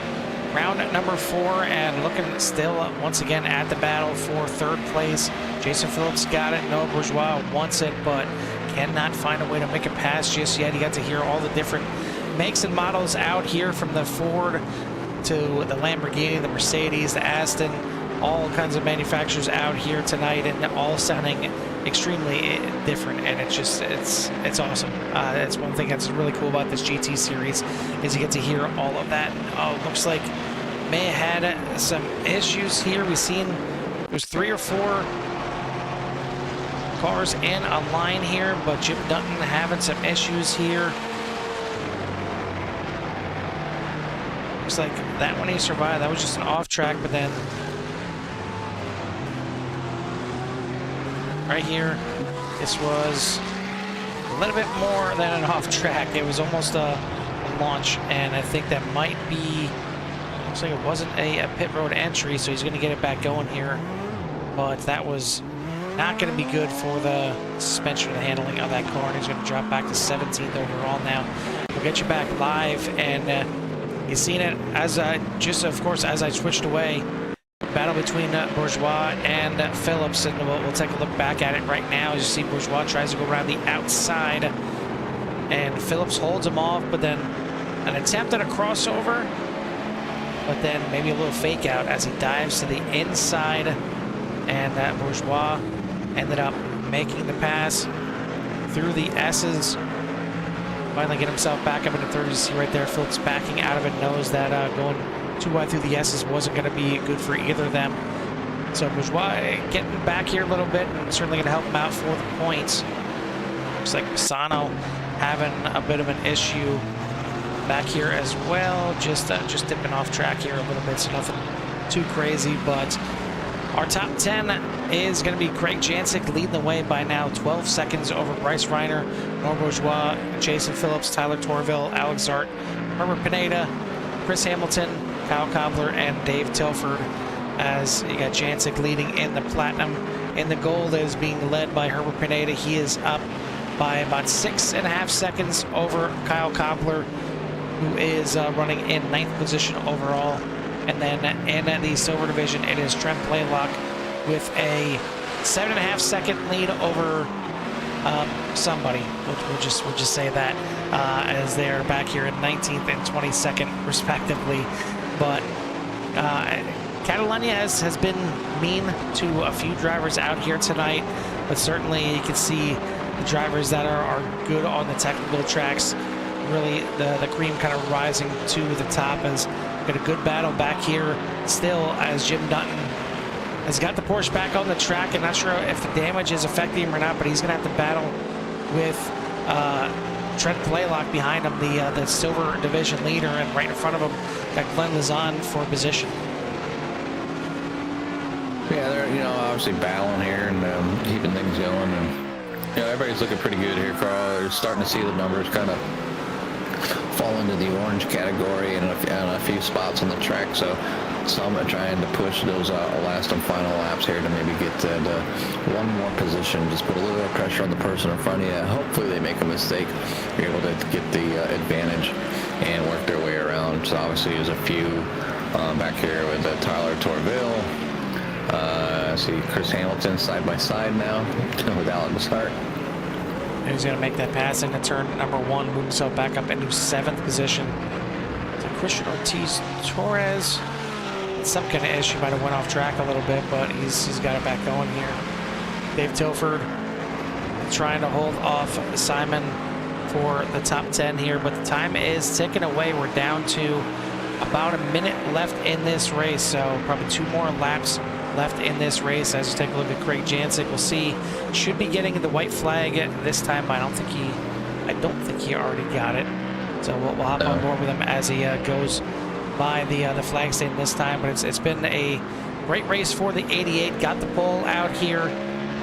[SPEAKER 1] round number 4, and looking still once again at the battle for third place. Jason Phillips got it. Noah Bourgeois wants it, but cannot find a way to make it pass just yet. You got to hear all the different makes and models out here, from the Ford to the Lamborghini, the Mercedes, the Aston, all kinds of manufacturers out here tonight, and all sounding extremely different, and it's awesome. That's one thing that's really cool about this GT series, is you get to hear all of that. Oh, looks like may have had some issues here. We've seen there's 3 or 4 cars in a line here, but Jim Dutton having some issues here. Looks like that one he survived. That was just an off track, but then right here, this was a little bit more than an off track. It was almost a launch, and I think that might be, looks like it wasn't a pit road entry, so he's going to get it back going here. But that was not going to be good for the suspension and the handling of that car, and he's going to drop back to 17th overall now. We'll get you back live, and you've seen it as of course, as I switched away. Battle between Bourgeois and Phillips, and we'll take a look back at it right now. As you see, Bourgeois tries to go around the outside, and Phillips holds him off, but then an attempt at a crossover, but then maybe a little fake out as he dives to the inside, and Bourgeois ended up making the pass through the S's. Finally get himself back up into third. You see right there, Phillips backing out of it, knows that going too wide through the S's wasn't going to be good for either of them. So Bourgeois getting back here a little bit, and certainly going to help him out for the points. Looks like Pisano having a bit of an issue back here as well. Just dipping off track here a little bit, so nothing too crazy. But our top 10 is going to be Craig Jancic leading the way by now, 12 seconds over Bryce Reiner, Noah Bourgeois, Jason Phillips, Tyler Torville, Alex Zart, Herbert Pineda, Chris Hamilton, Kyle Cobbler, and Dave Tilford, as you got Jancic leading in the platinum. In the gold is being led by Herbert Pineda. He is up by about 6.5 seconds over Kyle Cobbler, who is running in 9th position overall. And then in the silver division, it is Trent Blaylock with a 7.5 second lead over somebody. We'll just say that, as they're back here in 19th and 22nd respectively. But Catalunya has been mean to a few drivers out here tonight, but certainly you can see the drivers that are good on the technical tracks, really the cream kind of rising to the top, as got a good battle back here still, as Jim Dutton has got the Porsche back on the track. I'm not sure if the damage is affecting him or not, but he's going to have to battle with Trent Blaylock behind him, the silver division leader, and right in front of him got Glenn Lizan for position.
[SPEAKER 2] Yeah, they're obviously battling here and keeping things going, and everybody's looking pretty good here. They're starting to see the numbers kind of fall into the orange category and a few spots on the track, so some are trying to push those last and final laps here to maybe get one more position, just put a little bit of pressure on the person in front of you. Hopefully they make a mistake, you're able to get the advantage and work their way around. So obviously there's a few back here with Tyler Torville. See Chris Hamilton side by side now with Alex Hart.
[SPEAKER 1] He's going to make that pass into turn number 1, move himself back up into 7th position. So Christian Ortiz Torres, some kind of issue, might have went off track a little bit, but he's got it back going here. Dave Tilford trying to hold off Simon for the top 10 here, but the time is ticking away. We're down to about a minute left in this race, so probably 2 more laps left in this race. As you take a look at Craig Jancic, we'll see, should be getting the white flag this time, but I don't think he already got it. So we'll hop on board with him as he goes by the flag stand this time. But it's been a great race for the 88. Got the pole out here,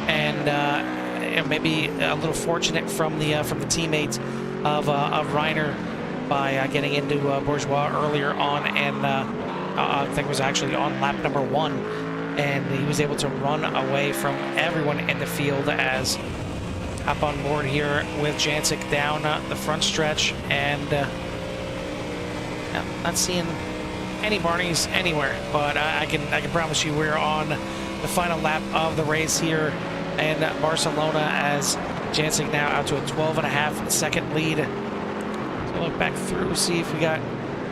[SPEAKER 1] and maybe a little fortunate from the teammate of Reiner by getting into Bourgeois earlier on, and I think it was actually on lap number 1. And he was able to run away from everyone in the field, as hop on board here with Jancic down the front stretch, and not seeing any Barneys anywhere, but I can promise you we're on the final lap of the race here in Barcelona, as Jancic now out to a 12.5 second lead. So look back through, see if we got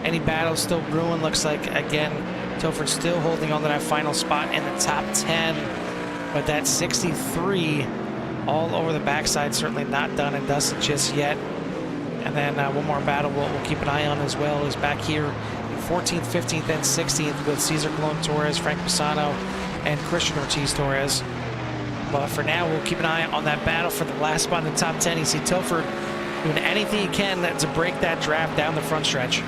[SPEAKER 1] any battles still brewing. Looks like, again, Tilford still holding on to that final spot in the top 10, but that 63 all over the backside, certainly not done and dusted just yet. And then one more battle we'll keep an eye on as well is back here in 14th, 15th, and 16th with Cesar Colon Torres, Frank Pisano, and Christian Ortiz Torres. But for now, we'll keep an eye on that battle for the last spot in the top 10. You see Tilford doing anything he can to break that draft down the front stretch.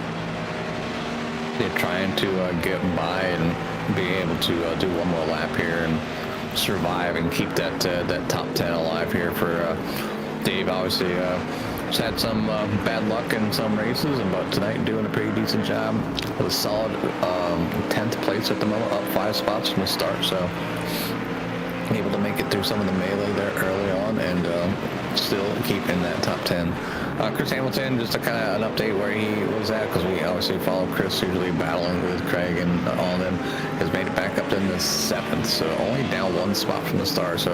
[SPEAKER 2] They're trying to get by and be able to do one more lap here and survive and keep that top 10 alive here for Dave. Obviously, he's had some bad luck in some races, but tonight doing a pretty decent job with a solid 10th place at the moment, up 5 spots from the start. So able to make it through some of the melee there early on and still keep in that top 10. Chris Hamilton, just a kind of an update where he was at, because we obviously follow Chris, usually battling with Craig and all of them, has made it back up in the 7th, so only down 1 spot from the start. So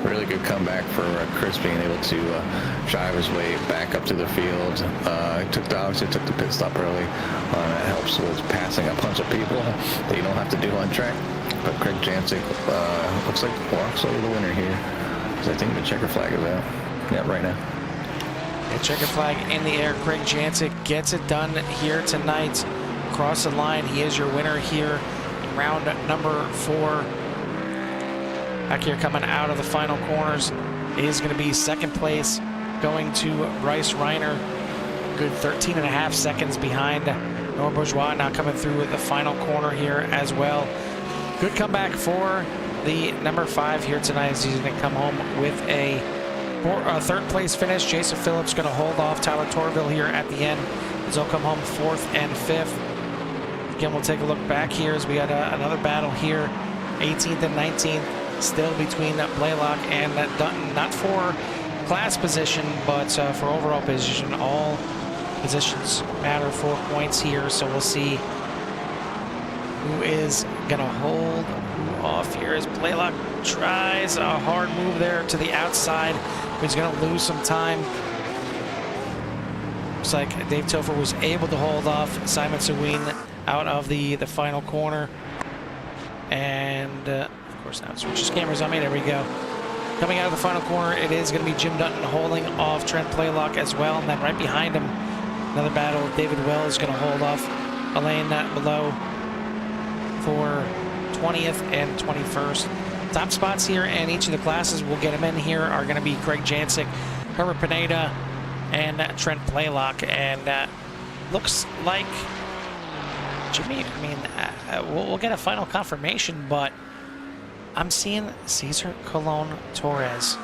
[SPEAKER 2] really good comeback for Chris being able to drive his way back up to the field. Obviously took the pit stop early. That helps with passing a bunch of people that you don't have to do on track. But Craig Jancic looks like walks over the winner here, because I think the checker flag is out. Yeah, right now.
[SPEAKER 1] The checker flag in the air. Craig Jancic gets it done here tonight. Across the line, he is your winner here in round number 4. Back here coming out of the final corners is going to be 2nd place going to Bryce Reiner. Good 13.5 seconds behind Noah Bourgeois, now coming through the final corner here as well. Good comeback for the number 5 here tonight, as he's going to come home with a 3rd place finish. Jason Phillips going to hold off Tyler Torville here at the end, as he'll come home 4th and 5th. Again, we'll take a look back here as we got another battle here, 18th and 19th, still between Blaylock and Dutton, not for class position, but for overall position. All positions matter for points here, so we'll see who is going to hold who off here as Blaylock tries a hard move there to the outside. He's going to lose some time. Looks like Dave Tilford was able to hold off Simon Seween out of the final corner. And of course now it switches cameras on me. There we go. Coming out of the final corner, it is going to be Jim Dutton holding off Trent Blaylock as well. And then right behind him, another battle. David Wells is going to hold off Alain below for 20th and 21st. Top spots here in each of the classes, we'll get them in here, are going to be Craig Jancic, Herbert Pineda, and Trent Blaylock. And looks like Jimmy, we'll get a final confirmation, but I'm seeing Cesar Colon Torres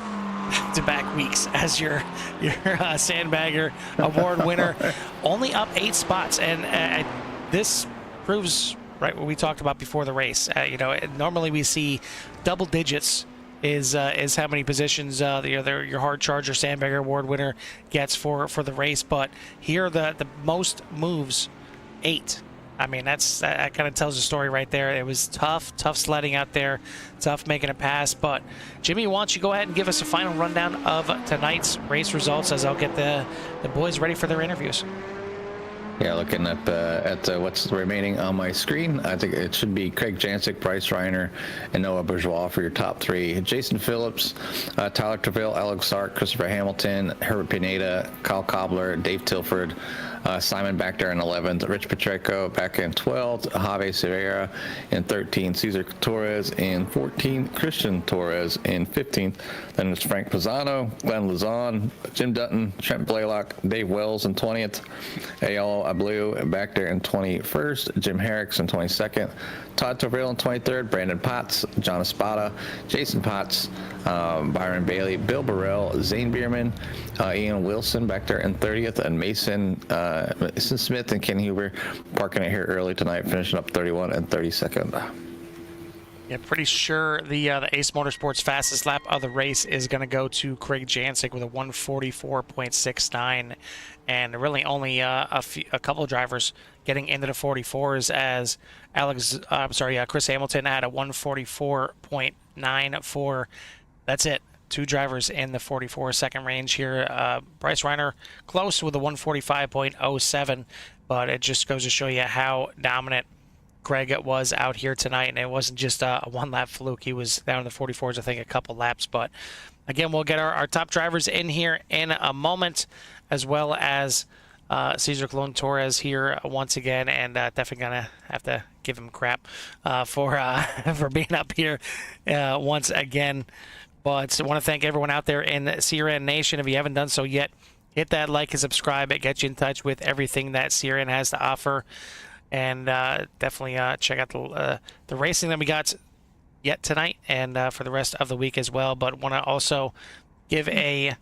[SPEAKER 1] back-to-back weeks as your Sandbagger Award winner, only up 8 spots. And this proves right what we talked about before the race. Normally we see double digits is how many positions your hard charger Sandbagger Award winner gets for the race, but here the most moves, 8. I mean, that kind of tells the story right there. It was tough sledding out there, tough making a pass. But Jimmy, why don't you go ahead and give us a final rundown of tonight's race results, as I'll get the boys ready for their interviews.
[SPEAKER 2] Yeah, looking at what's remaining on my screen, I think it should be Craig Jancic, Bryce Reiner, and Noah Bourgeois for your top 3. Jason Phillips, Tyler Terville, Alex Sark, Christopher Hamilton, Herbert Pineda, Kyle Cobbler, Dave Tilford, Simon back there in 11th, Rich Pacheco back in 12th, Javi Severa in 13th, Cesar Torres in 14th, Christian Torres in 15th. Then it's Frank Pisano, Glenn Lazon, Jim Dutton, Trent Blaylock, Dave Wells in 20th, Ayala Ableu back there in 21st, Jim Herricks in 22nd, Todd Torville in 23rd, Brandon Potts, John Espada, Jason Potts, Byron Bailey, Bill Burrell, Zane Bierman, Ian Wilson back there in 30th, and Mason Smith and Ken Huber parking it here early tonight, finishing up 31 and 32nd.
[SPEAKER 1] Yeah, pretty sure the Ace Motorsports fastest lap of the race is going to go to Craig Jancic with a 144.69, and really only a couple of drivers getting into the 44s as Chris Hamilton had a 144.94. That's it. 2 drivers in the 44-second range here. Bryce Reiner close with a 145.07, but it just goes to show you how dominant Greg was out here tonight, and it wasn't just a one-lap fluke. He was down in the 44s, I think, a couple laps. But again, we'll get our top drivers in here in a moment, as well as Cesar Colon Torres here once again, and definitely gonna have to give him crap for being up here once again. But I want to thank everyone out there in CRN Nation. If you haven't done so yet, hit that like and subscribe. It gets you in touch with everything that CRN has to offer. And definitely check out the racing that we got yet tonight and for the rest of the week as well. But want to also give a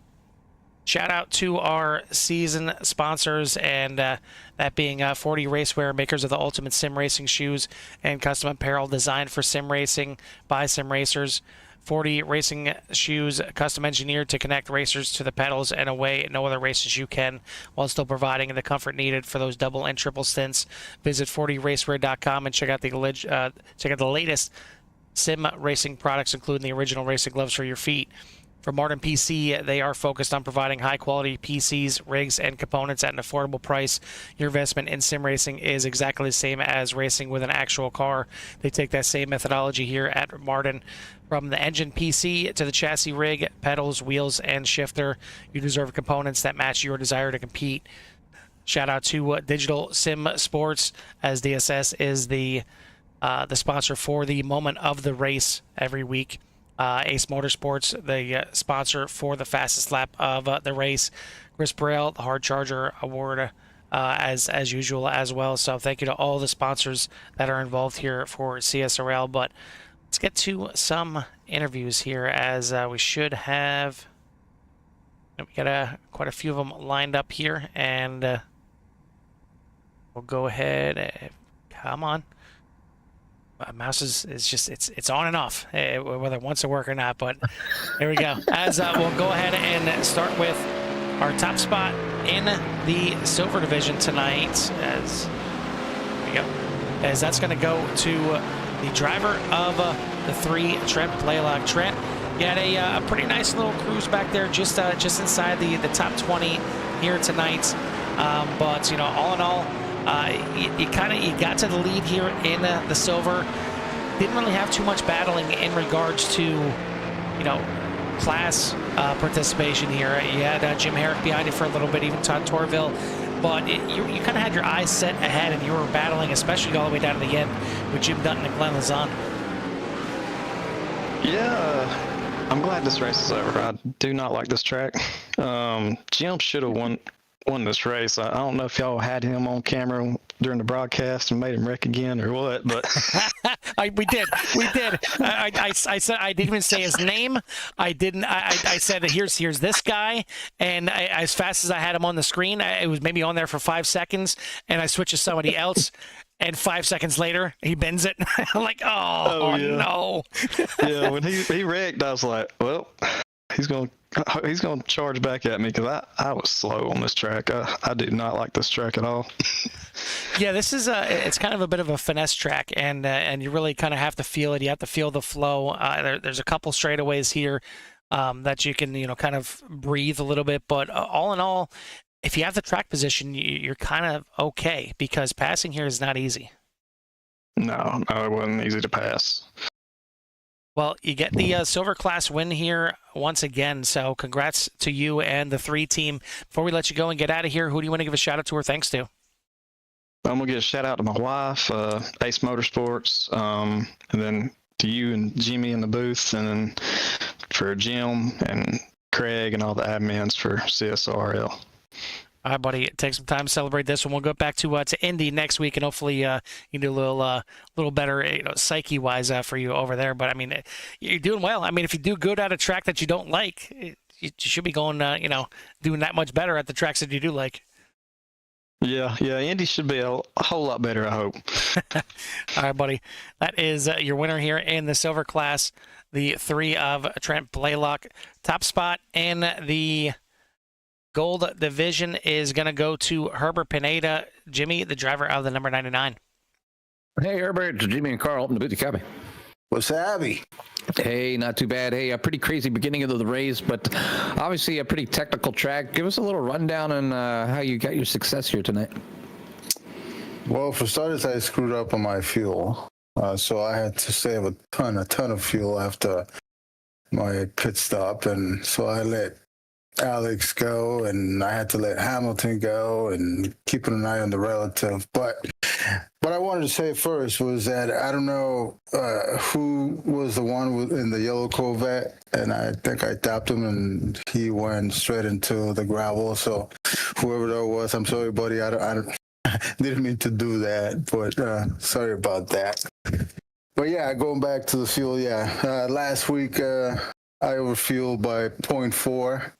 [SPEAKER 1] shout out to our season sponsors, and that being 40 Racewear, makers of the ultimate sim racing shoes and custom apparel designed for sim racing by sim racers. 40 racing shoes, custom engineered to connect racers to the pedals in a way no other races you can, while still providing the comfort needed for those double and triple stints. Visit 40racewear.com and check out the latest sim racing products, including the original racing gloves for your feet. For Martin PC, they are focused on providing high-quality PCs, rigs, and components at an affordable price. Your investment in sim racing is exactly the same as racing with an actual car. They take that same methodology here at Martin. From the engine PC to the chassis rig, pedals, wheels, and shifter, you deserve components that match your desire to compete. Shout out to Digital Sim Sports, as DSS is the sponsor for the moment of the race every week. Ace Motorsports, the sponsor for the fastest lap of the race. Chris Burrell, the Hard Charger Award, as usual as well. So thank you to all the sponsors that are involved here for CSRL. But let's get to some interviews here, as we should have. We got quite a few of them lined up here, and we'll go ahead. Come on. My mouse is just it's on and off, whether it wants to work or not. But here we go. As we'll go ahead and start with our top spot in the silver division tonight. As here we go, as that's going to go to the driver of the 3, Trent Blaylock. Trent, you had a pretty nice little cruise back there, just inside the top 20 here tonight. But you know, all in all, you got to the lead here in the silver. Didn't really have too much battling in regards to, you know, class participation here. You had Jim Herrick behind you for a little bit, even Todd Torville, but you kind of had your eyes set ahead, and you were battling, especially all the way down to the end with Jim Dutton and Glenn Lazan.
[SPEAKER 3] Yeah, I'm glad this race is over. I do not like this track. Jim should have won this race. I don't know if y'all had him on camera during the broadcast and made him wreck again or what, but
[SPEAKER 1] we did. I said, I didn't even say his name. I said, here's this guy, and as fast as I had him on the screen, it was maybe on there for 5 seconds, and I switched to somebody else, and 5 seconds later he bends it. I'm like, oh yeah. No.
[SPEAKER 3] Yeah, when he wrecked, I was like, well, he's gonna charge back at me, because I was slow on this track. I do not like this track at all.
[SPEAKER 1] Yeah, this is it's kind of a bit of a finesse track, and you really kind of have to feel it. You have to feel the flow. There's a couple straightaways here that you can, you know, kind of breathe a little bit, but all in all, if you have the track position, you're kind of okay, because passing here is not easy.
[SPEAKER 3] No, it wasn't easy to pass.
[SPEAKER 1] Well, you get the silver class win here once again, so congrats to you and the 3 team. Before we let you go and get out of here, who do you want to give a shout out to or thanks to?
[SPEAKER 3] I'm going to give a shout out to my wife, Ace Motorsports, and then to you and Jimmy in the booth, and then for Jim and Craig and all the admins for CSRL.
[SPEAKER 1] All right, buddy. Take some time to celebrate this one. We'll go back to Indy next week, and hopefully you can do a little better, you know, psyche-wise for you over there. But I mean, you're doing well. I mean, if you do good at a track that you don't like, you should be going, you know, doing that much better at the tracks that you do like.
[SPEAKER 3] Yeah, Indy should be a whole lot better, I hope.
[SPEAKER 1] All right, buddy. That is your winner here in the silver class, the 3 of Trent Blaylock. Top spot in the gold division is going to go to Herbert Pineda. Jimmy, the driver of the number 99.
[SPEAKER 2] Hey, Herbert, it's Jimmy and Carl, open the booth, copy.
[SPEAKER 4] What's Abby?
[SPEAKER 2] Hey, not too bad. Hey, a pretty crazy beginning of the race, but obviously a pretty technical track. Give us a little rundown on how you got your success here tonight.
[SPEAKER 4] Well, for starters, I screwed up on my fuel. So I had to save a ton of fuel after my pit stop. And so I let Alex go, and I had to let Hamilton go, and keeping an eye on the relative. But what I wanted to say first was that I don't know who was the one in the yellow Corvette, and I think I tapped him, and he went straight into the gravel. So whoever that was, I'm sorry, buddy. I didn't mean to do that, but sorry about that. But yeah, going back to the fuel, last week I overfueled by 0.4.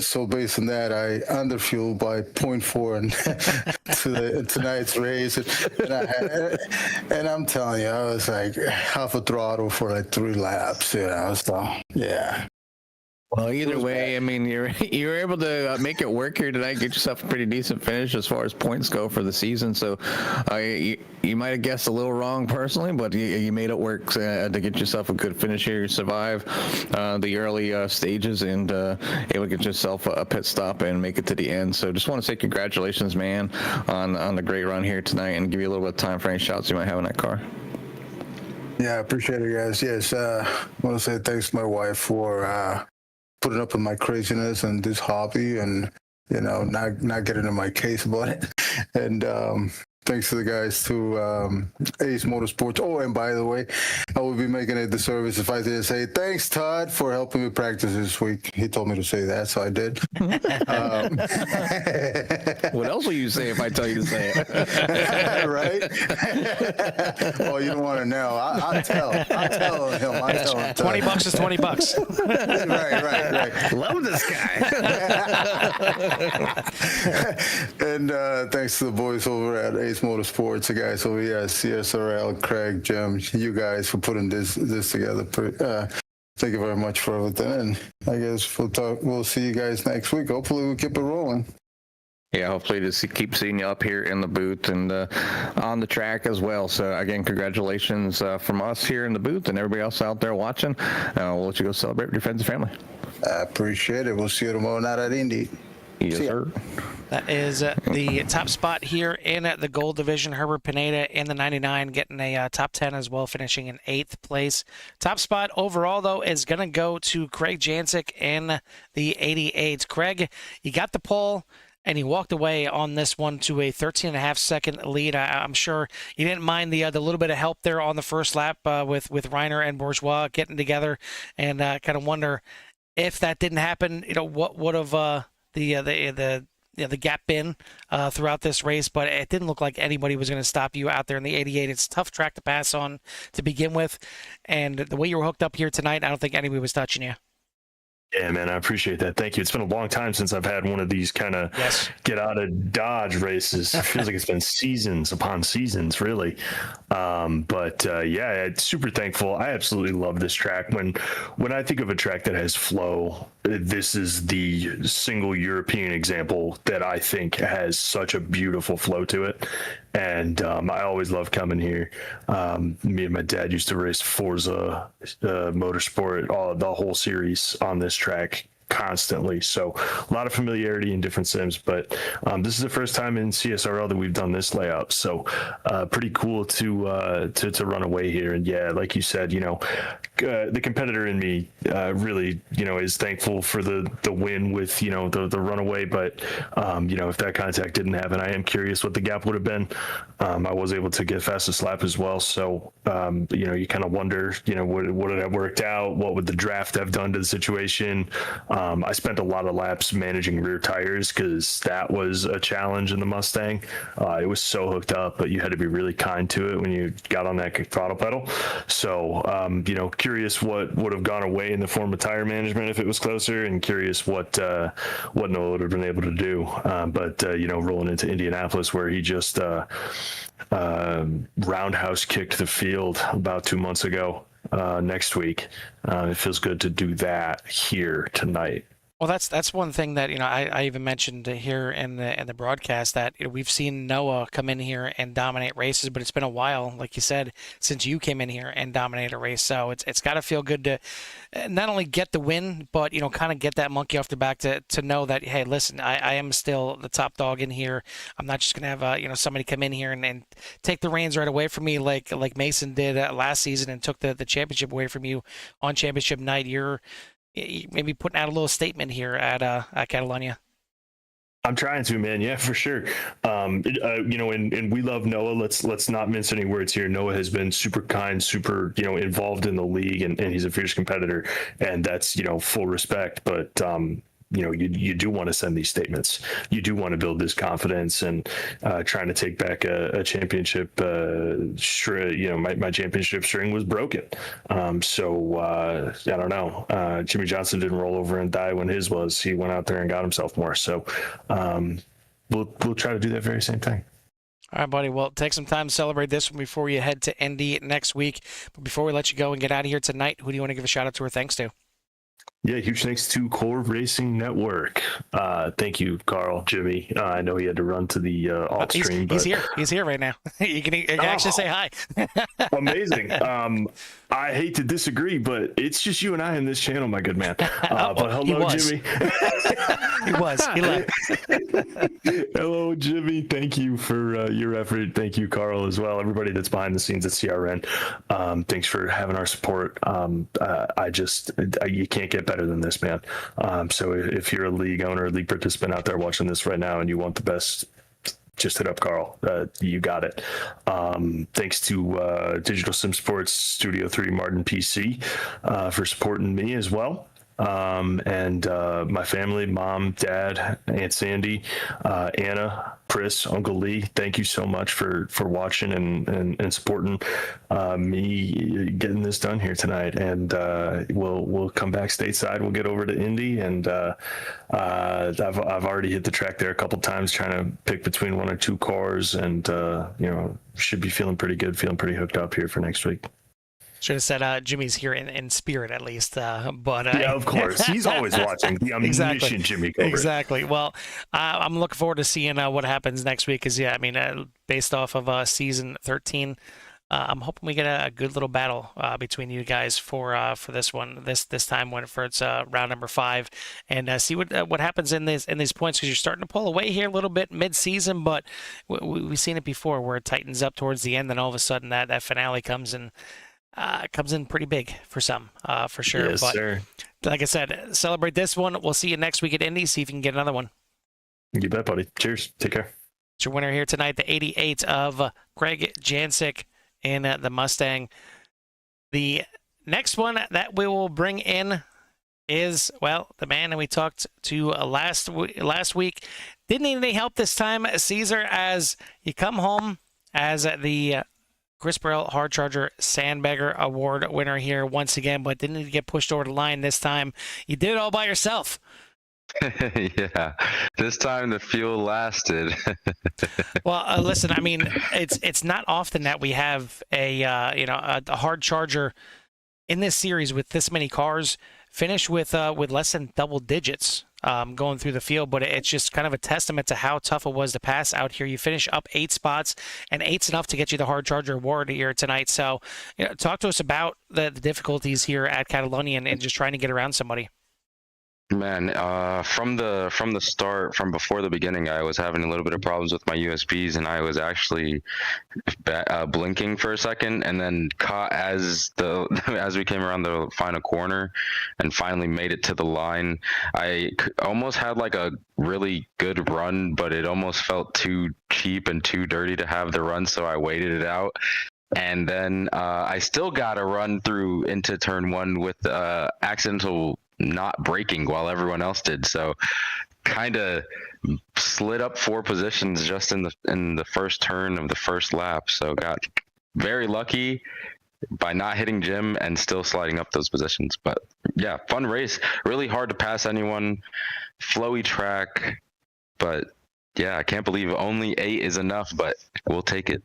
[SPEAKER 4] So based on that, I underfueled by 0.4 to tonight's race, and I'm telling you, I was like half a throttle for like 3 laps, So yeah.
[SPEAKER 2] Well, either way, I mean, you're able to make it work here tonight, get yourself a pretty decent finish as far as points go for the season. So you might have guessed a little wrong personally, but you made it work to get yourself a good finish here. You survive the early stages and able to get yourself a pit stop and make it to the end. So just want to say congratulations, man, on the great run here tonight, and give you a little bit of time for any shots you might have in that car.
[SPEAKER 4] Yeah, I appreciate it, guys. Yes, I want to say thanks to my wife for putting up with my craziness and this hobby, and not getting in my case about it. And thanks to the guys to Ace Motorsports. Oh, and by the way, I would be making a disservice if I didn't say thanks, Todd, for helping me practice this week. He told me to say that, so I did.
[SPEAKER 2] What else will you say if I tell you to say it?
[SPEAKER 4] Right? Oh, you don't want to know. I'll tell him. I'll tell him.
[SPEAKER 1] $20 is $20.
[SPEAKER 4] Right.
[SPEAKER 2] Love this guy.
[SPEAKER 4] And thanks to the boys over at Ace Motorsports, the guys over here at CSRL, Craig, Jim, you guys for putting this together. Thank you very much for everything, and I guess we'll see you guys next week. Hopefully we'll keep it rolling.
[SPEAKER 2] Yeah, hopefully to keep seeing you up here in the booth and on the track as well. So again, congratulations from us here in the booth and everybody else out there watching. We'll let you go celebrate with your friends and family.
[SPEAKER 4] I appreciate it. We'll see you tomorrow night at Indy.
[SPEAKER 2] Yes, sir.
[SPEAKER 1] That is the top spot here in the gold division. Herbert Pineda in the 99 getting a top 10 as well, finishing in 8th place. Top spot overall, though, is going to go to Craig Jancic in the 88. Craig, you got the pole, and he walked away on this one to a 13.5-second lead. I'm sure you didn't mind the little bit of help there on the first lap with Reiner and Bourgeois getting together, and kind of wonder if that didn't happen, what would have the gap been throughout this race. But it didn't look like anybody was going to stop you out there in the 88. It's a tough track to pass on to begin with, and the way you were hooked up here tonight, I don't think anybody was touching you.
[SPEAKER 5] Yeah, man, I appreciate that. Thank you. It's been a long time since I've had one of these kind of get out of Dodge races. It feels like it's been seasons upon seasons, really. Yeah, super thankful. I absolutely love this track. When I think of a track that has flow, this is the single European example that I think has such a beautiful flow to it. And I always love coming here. Me and my dad used to race Forza Motorsport, the whole series on this track constantly. So a lot of familiarity in different sims, but this is the first time in CSRL that we've done this layout. So pretty cool to run away here. And yeah, like you said, the competitor in me really, is thankful for the win with, the runaway. But, if that contact didn't happen, I am curious what the gap would have been. I was able to get fastest lap as well. So, you kind of wonder, would it have worked out? What would the draft have done to the situation? I spent a lot of laps managing rear tires because that was a challenge in the Mustang. It was so hooked up, but you had to be really kind to it when you got on that throttle pedal. So, curious what would have gone away in the form of tire management if it was closer, and curious what Noah would have been able to do. But rolling into Indianapolis, where he just roundhouse kicked the field about 2 months ago. Next week, it feels good to do that here tonight.
[SPEAKER 1] Well, that's one thing that I even mentioned here in the broadcast, that we've seen Noah come in here and dominate races, but it's been a while, like you said, since you came in here and dominated a race. So it's got to feel good to not only get the win, but kind of get that monkey off the back to know that, hey, listen, I am still the top dog in here. I'm not just gonna have somebody come in here and take the reins right away from me like Mason did last season and took the championship away from you on championship night. You're maybe putting out a little statement here at Catalonia.
[SPEAKER 5] I'm trying to, man. Yeah, for sure. And we love Noah. Let's not mince any words here. Noah has been super kind, super, involved in the league, and he's a fierce competitor, and that's, full respect. But, you do want to send these statements. You do want to build this confidence, and trying to take back a championship. My championship string was broken. So I don't know. Jimmy Johnson didn't roll over and die when his was. He went out there and got himself more. So we'll try to do that very same thing.
[SPEAKER 1] All right, buddy. Well, take some time to celebrate this one before you head to Indy next week. But before we let you go and get out of here tonight, who do you want to give a shout out to or thanks to?
[SPEAKER 5] Yeah, huge thanks to Core Racing Network. Thank you, Carl, Jimmy. I know he had to run to the off stream.
[SPEAKER 1] He's here. He's here right now. You can actually say hi.
[SPEAKER 5] Amazing. I hate to disagree, but it's just you and I in this channel, my good man. But hello, Jimmy.
[SPEAKER 1] He was. He left.
[SPEAKER 5] Hello, Jimmy. Thank you for your effort. Thank you, Carl, as well. Everybody that's behind the scenes at CRN. Thanks for having our support. You can't get better than this, man. So if you're a league owner, a league participant out there watching this right now, and you want the best, just hit up Carl. You got it. Thanks to Digital Sim Sports Studio 3 Martin PC for supporting me as well. And my family, mom, dad, Aunt Sandy, Anna, Chris, Uncle Lee, thank you so much for watching and supporting me getting this done here tonight. And we'll come back stateside. We'll get over to Indy, and I've already hit the track there a couple times trying to pick between one or two cars, and should be feeling pretty good, feeling pretty hooked up here for next week.
[SPEAKER 1] Should have said Jimmy's here in spirit at least, but
[SPEAKER 5] yeah, of course, he's always watching. The omniscient Jimmy Cobra.
[SPEAKER 1] Exactly. Well, I'm looking forward to seeing what happens next week. Because based off of season 13, I'm hoping we get a good little battle between you guys for this one this time for it's round number 5, and see what happens in these points, because you're starting to pull away here a little bit mid-season, but we've seen it before where it tightens up towards the end, and all of a sudden that finale comes in. Comes in pretty big for some, for sure.
[SPEAKER 5] Yes,
[SPEAKER 1] but
[SPEAKER 5] sir.
[SPEAKER 1] Like I said, celebrate this one. We'll see you next week at Indy. See if you can get another one.
[SPEAKER 5] You bet, buddy. Cheers. Take care.
[SPEAKER 1] It's your winner here tonight, the 88 of Greg Jancic in the Mustang. The next one that we will bring in is, well, the man that we talked to last week. Didn't need any help this time, Caesar, as you come home as the Chris Burrell Hard Charger Sandbagger Award winner here once again, but didn't need to get pushed over the line this time. You did it all by yourself.
[SPEAKER 6] Yeah, this time the fuel lasted.
[SPEAKER 1] Well, listen, I mean, it's not often that we have a hard charger in this series with this many cars finish with less than double digits going through the field, but it's just kind of a testament to how tough it was to pass out here. You finish up 8 spots, and 8's enough to get you the Hard Charger Award here tonight. So, talk to us about the difficulties here at Catalonia and just trying to get around somebody.
[SPEAKER 6] Man, from the start, from before the beginning, I was having a little bit of problems with my USBs, and I was actually blinking for a second, and then caught as we came around the final corner, and finally made it to the line. I almost had like a really good run, but it almost felt too cheap and too dirty to have the run, so I waited it out. And then I still got a run through into turn 1 with accidental not braking while everyone else did. So kind of slid up 4 positions just in the first turn of the first lap. So got very lucky by not hitting Jim and still sliding up those positions. But yeah, fun race. Really hard to pass anyone. Flowy track. But yeah, I can't believe only 8 is enough, but we'll take it.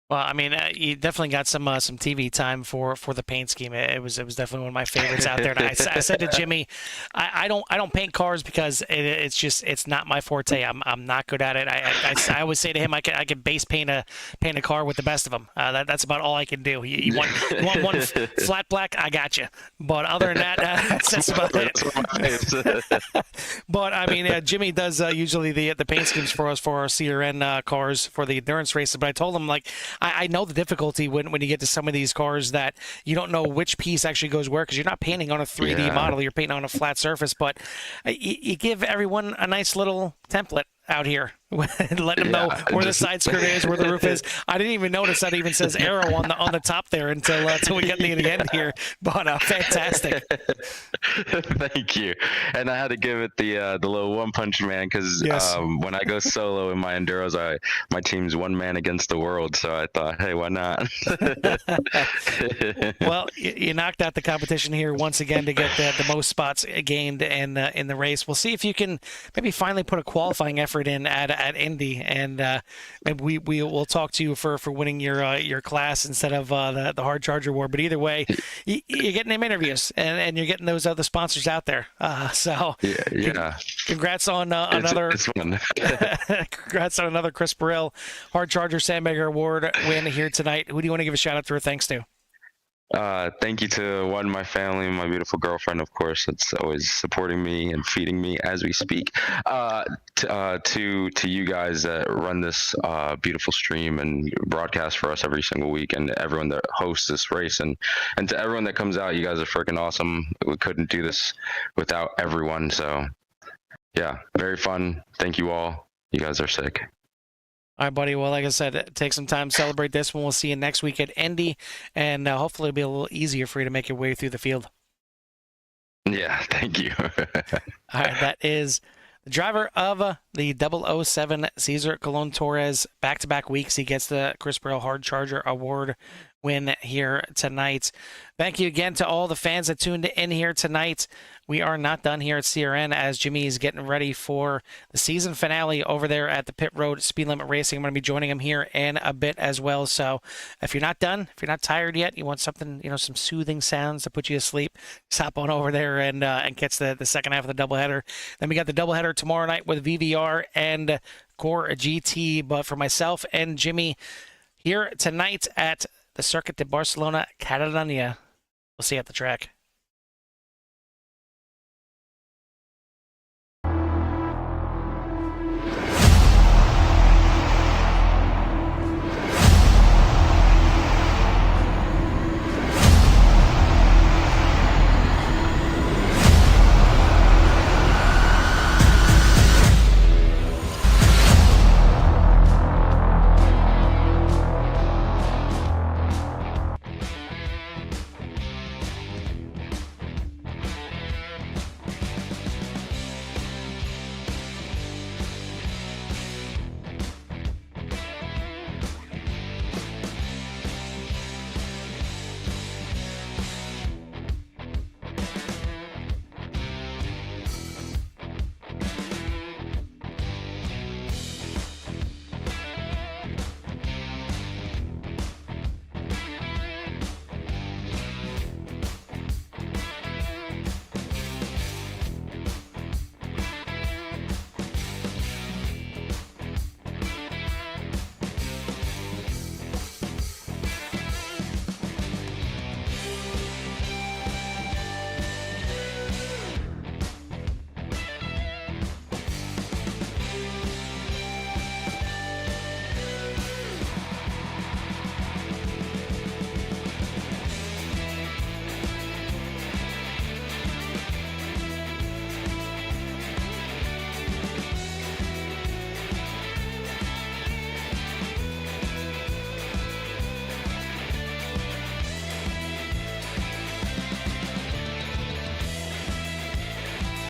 [SPEAKER 1] Well, I mean, you definitely got some TV time for the paint scheme. It was definitely one of my favorites out there. And I said to Jimmy, I don't paint cars because it's not my forte. I'm not good at it. I always say to him, I could base paint a car with the best of them. That's about all I can do. You want one flat black? I got you. But other than that, that's about it. But I mean, Jimmy does usually the paint schemes for us for our CRN cars for the endurance races. But I told him, like, I know the difficulty when you get to some of these cars that you don't know which piece actually goes where because you're not painting on a 3D model, you're painting on a flat surface. But you give everyone a nice little template out here, letting them know where the side skirt is, where the roof is. I didn't even notice that it even says Aero on the top there until we get to the end here. But fantastic.
[SPEAKER 6] Thank you. And I had to give it the little one punch man because when I go solo in my enduros, my team's one man against the world. So I thought, hey, why not?
[SPEAKER 1] Well, you knocked out the competition here once again to get the most spots gained in the race. We'll see if you can maybe finally put a qualifying effort in at Indy, and maybe we'll talk to you for winning your class instead of the hard charger award. But either way, you're getting them interviews and you're getting those other sponsors out there. So congrats on another. It's fun. Congrats on another Chris Burrell Hard Charger Sandbagger Award win here tonight. Who do you want to give a shout out to or thanks to?
[SPEAKER 6] Thank you to my family, my beautiful girlfriend, of course, that's always supporting me and feeding me as we speak. To you guys that run this beautiful stream and broadcast for us every single week, and everyone that hosts this race, and to everyone that comes out, you guys are freaking awesome. We couldn't do this without everyone. So yeah, very fun. Thank you all. You guys are sick.
[SPEAKER 1] All right, buddy. Well, like I said, take some time to celebrate this one. We'll see you next week at Indy, and hopefully it'll be a little easier for you to make your way through the field.
[SPEAKER 6] Yeah, thank you.
[SPEAKER 1] All right, that is the driver of the 007 Cesar Colon Torres. Back-to-back weeks, he gets the Chris Burrell Hard Charger Award win here tonight. Thank you again to all the fans that tuned in here tonight. We are not done here at CRN as Jimmy is getting ready for the season finale over there at the Pit Road Speed Limit Racing. I'm going to be joining him here in a bit as well. So if you're not done, if you're not tired yet, you want something, some soothing sounds to put you to sleep, just hop on over there and catch the second half of the doubleheader. Then we got the doubleheader tomorrow night with VVR and Core GT. But for myself and Jimmy here tonight at the Circuit de Barcelona-Catalunya, we'll see you at the track.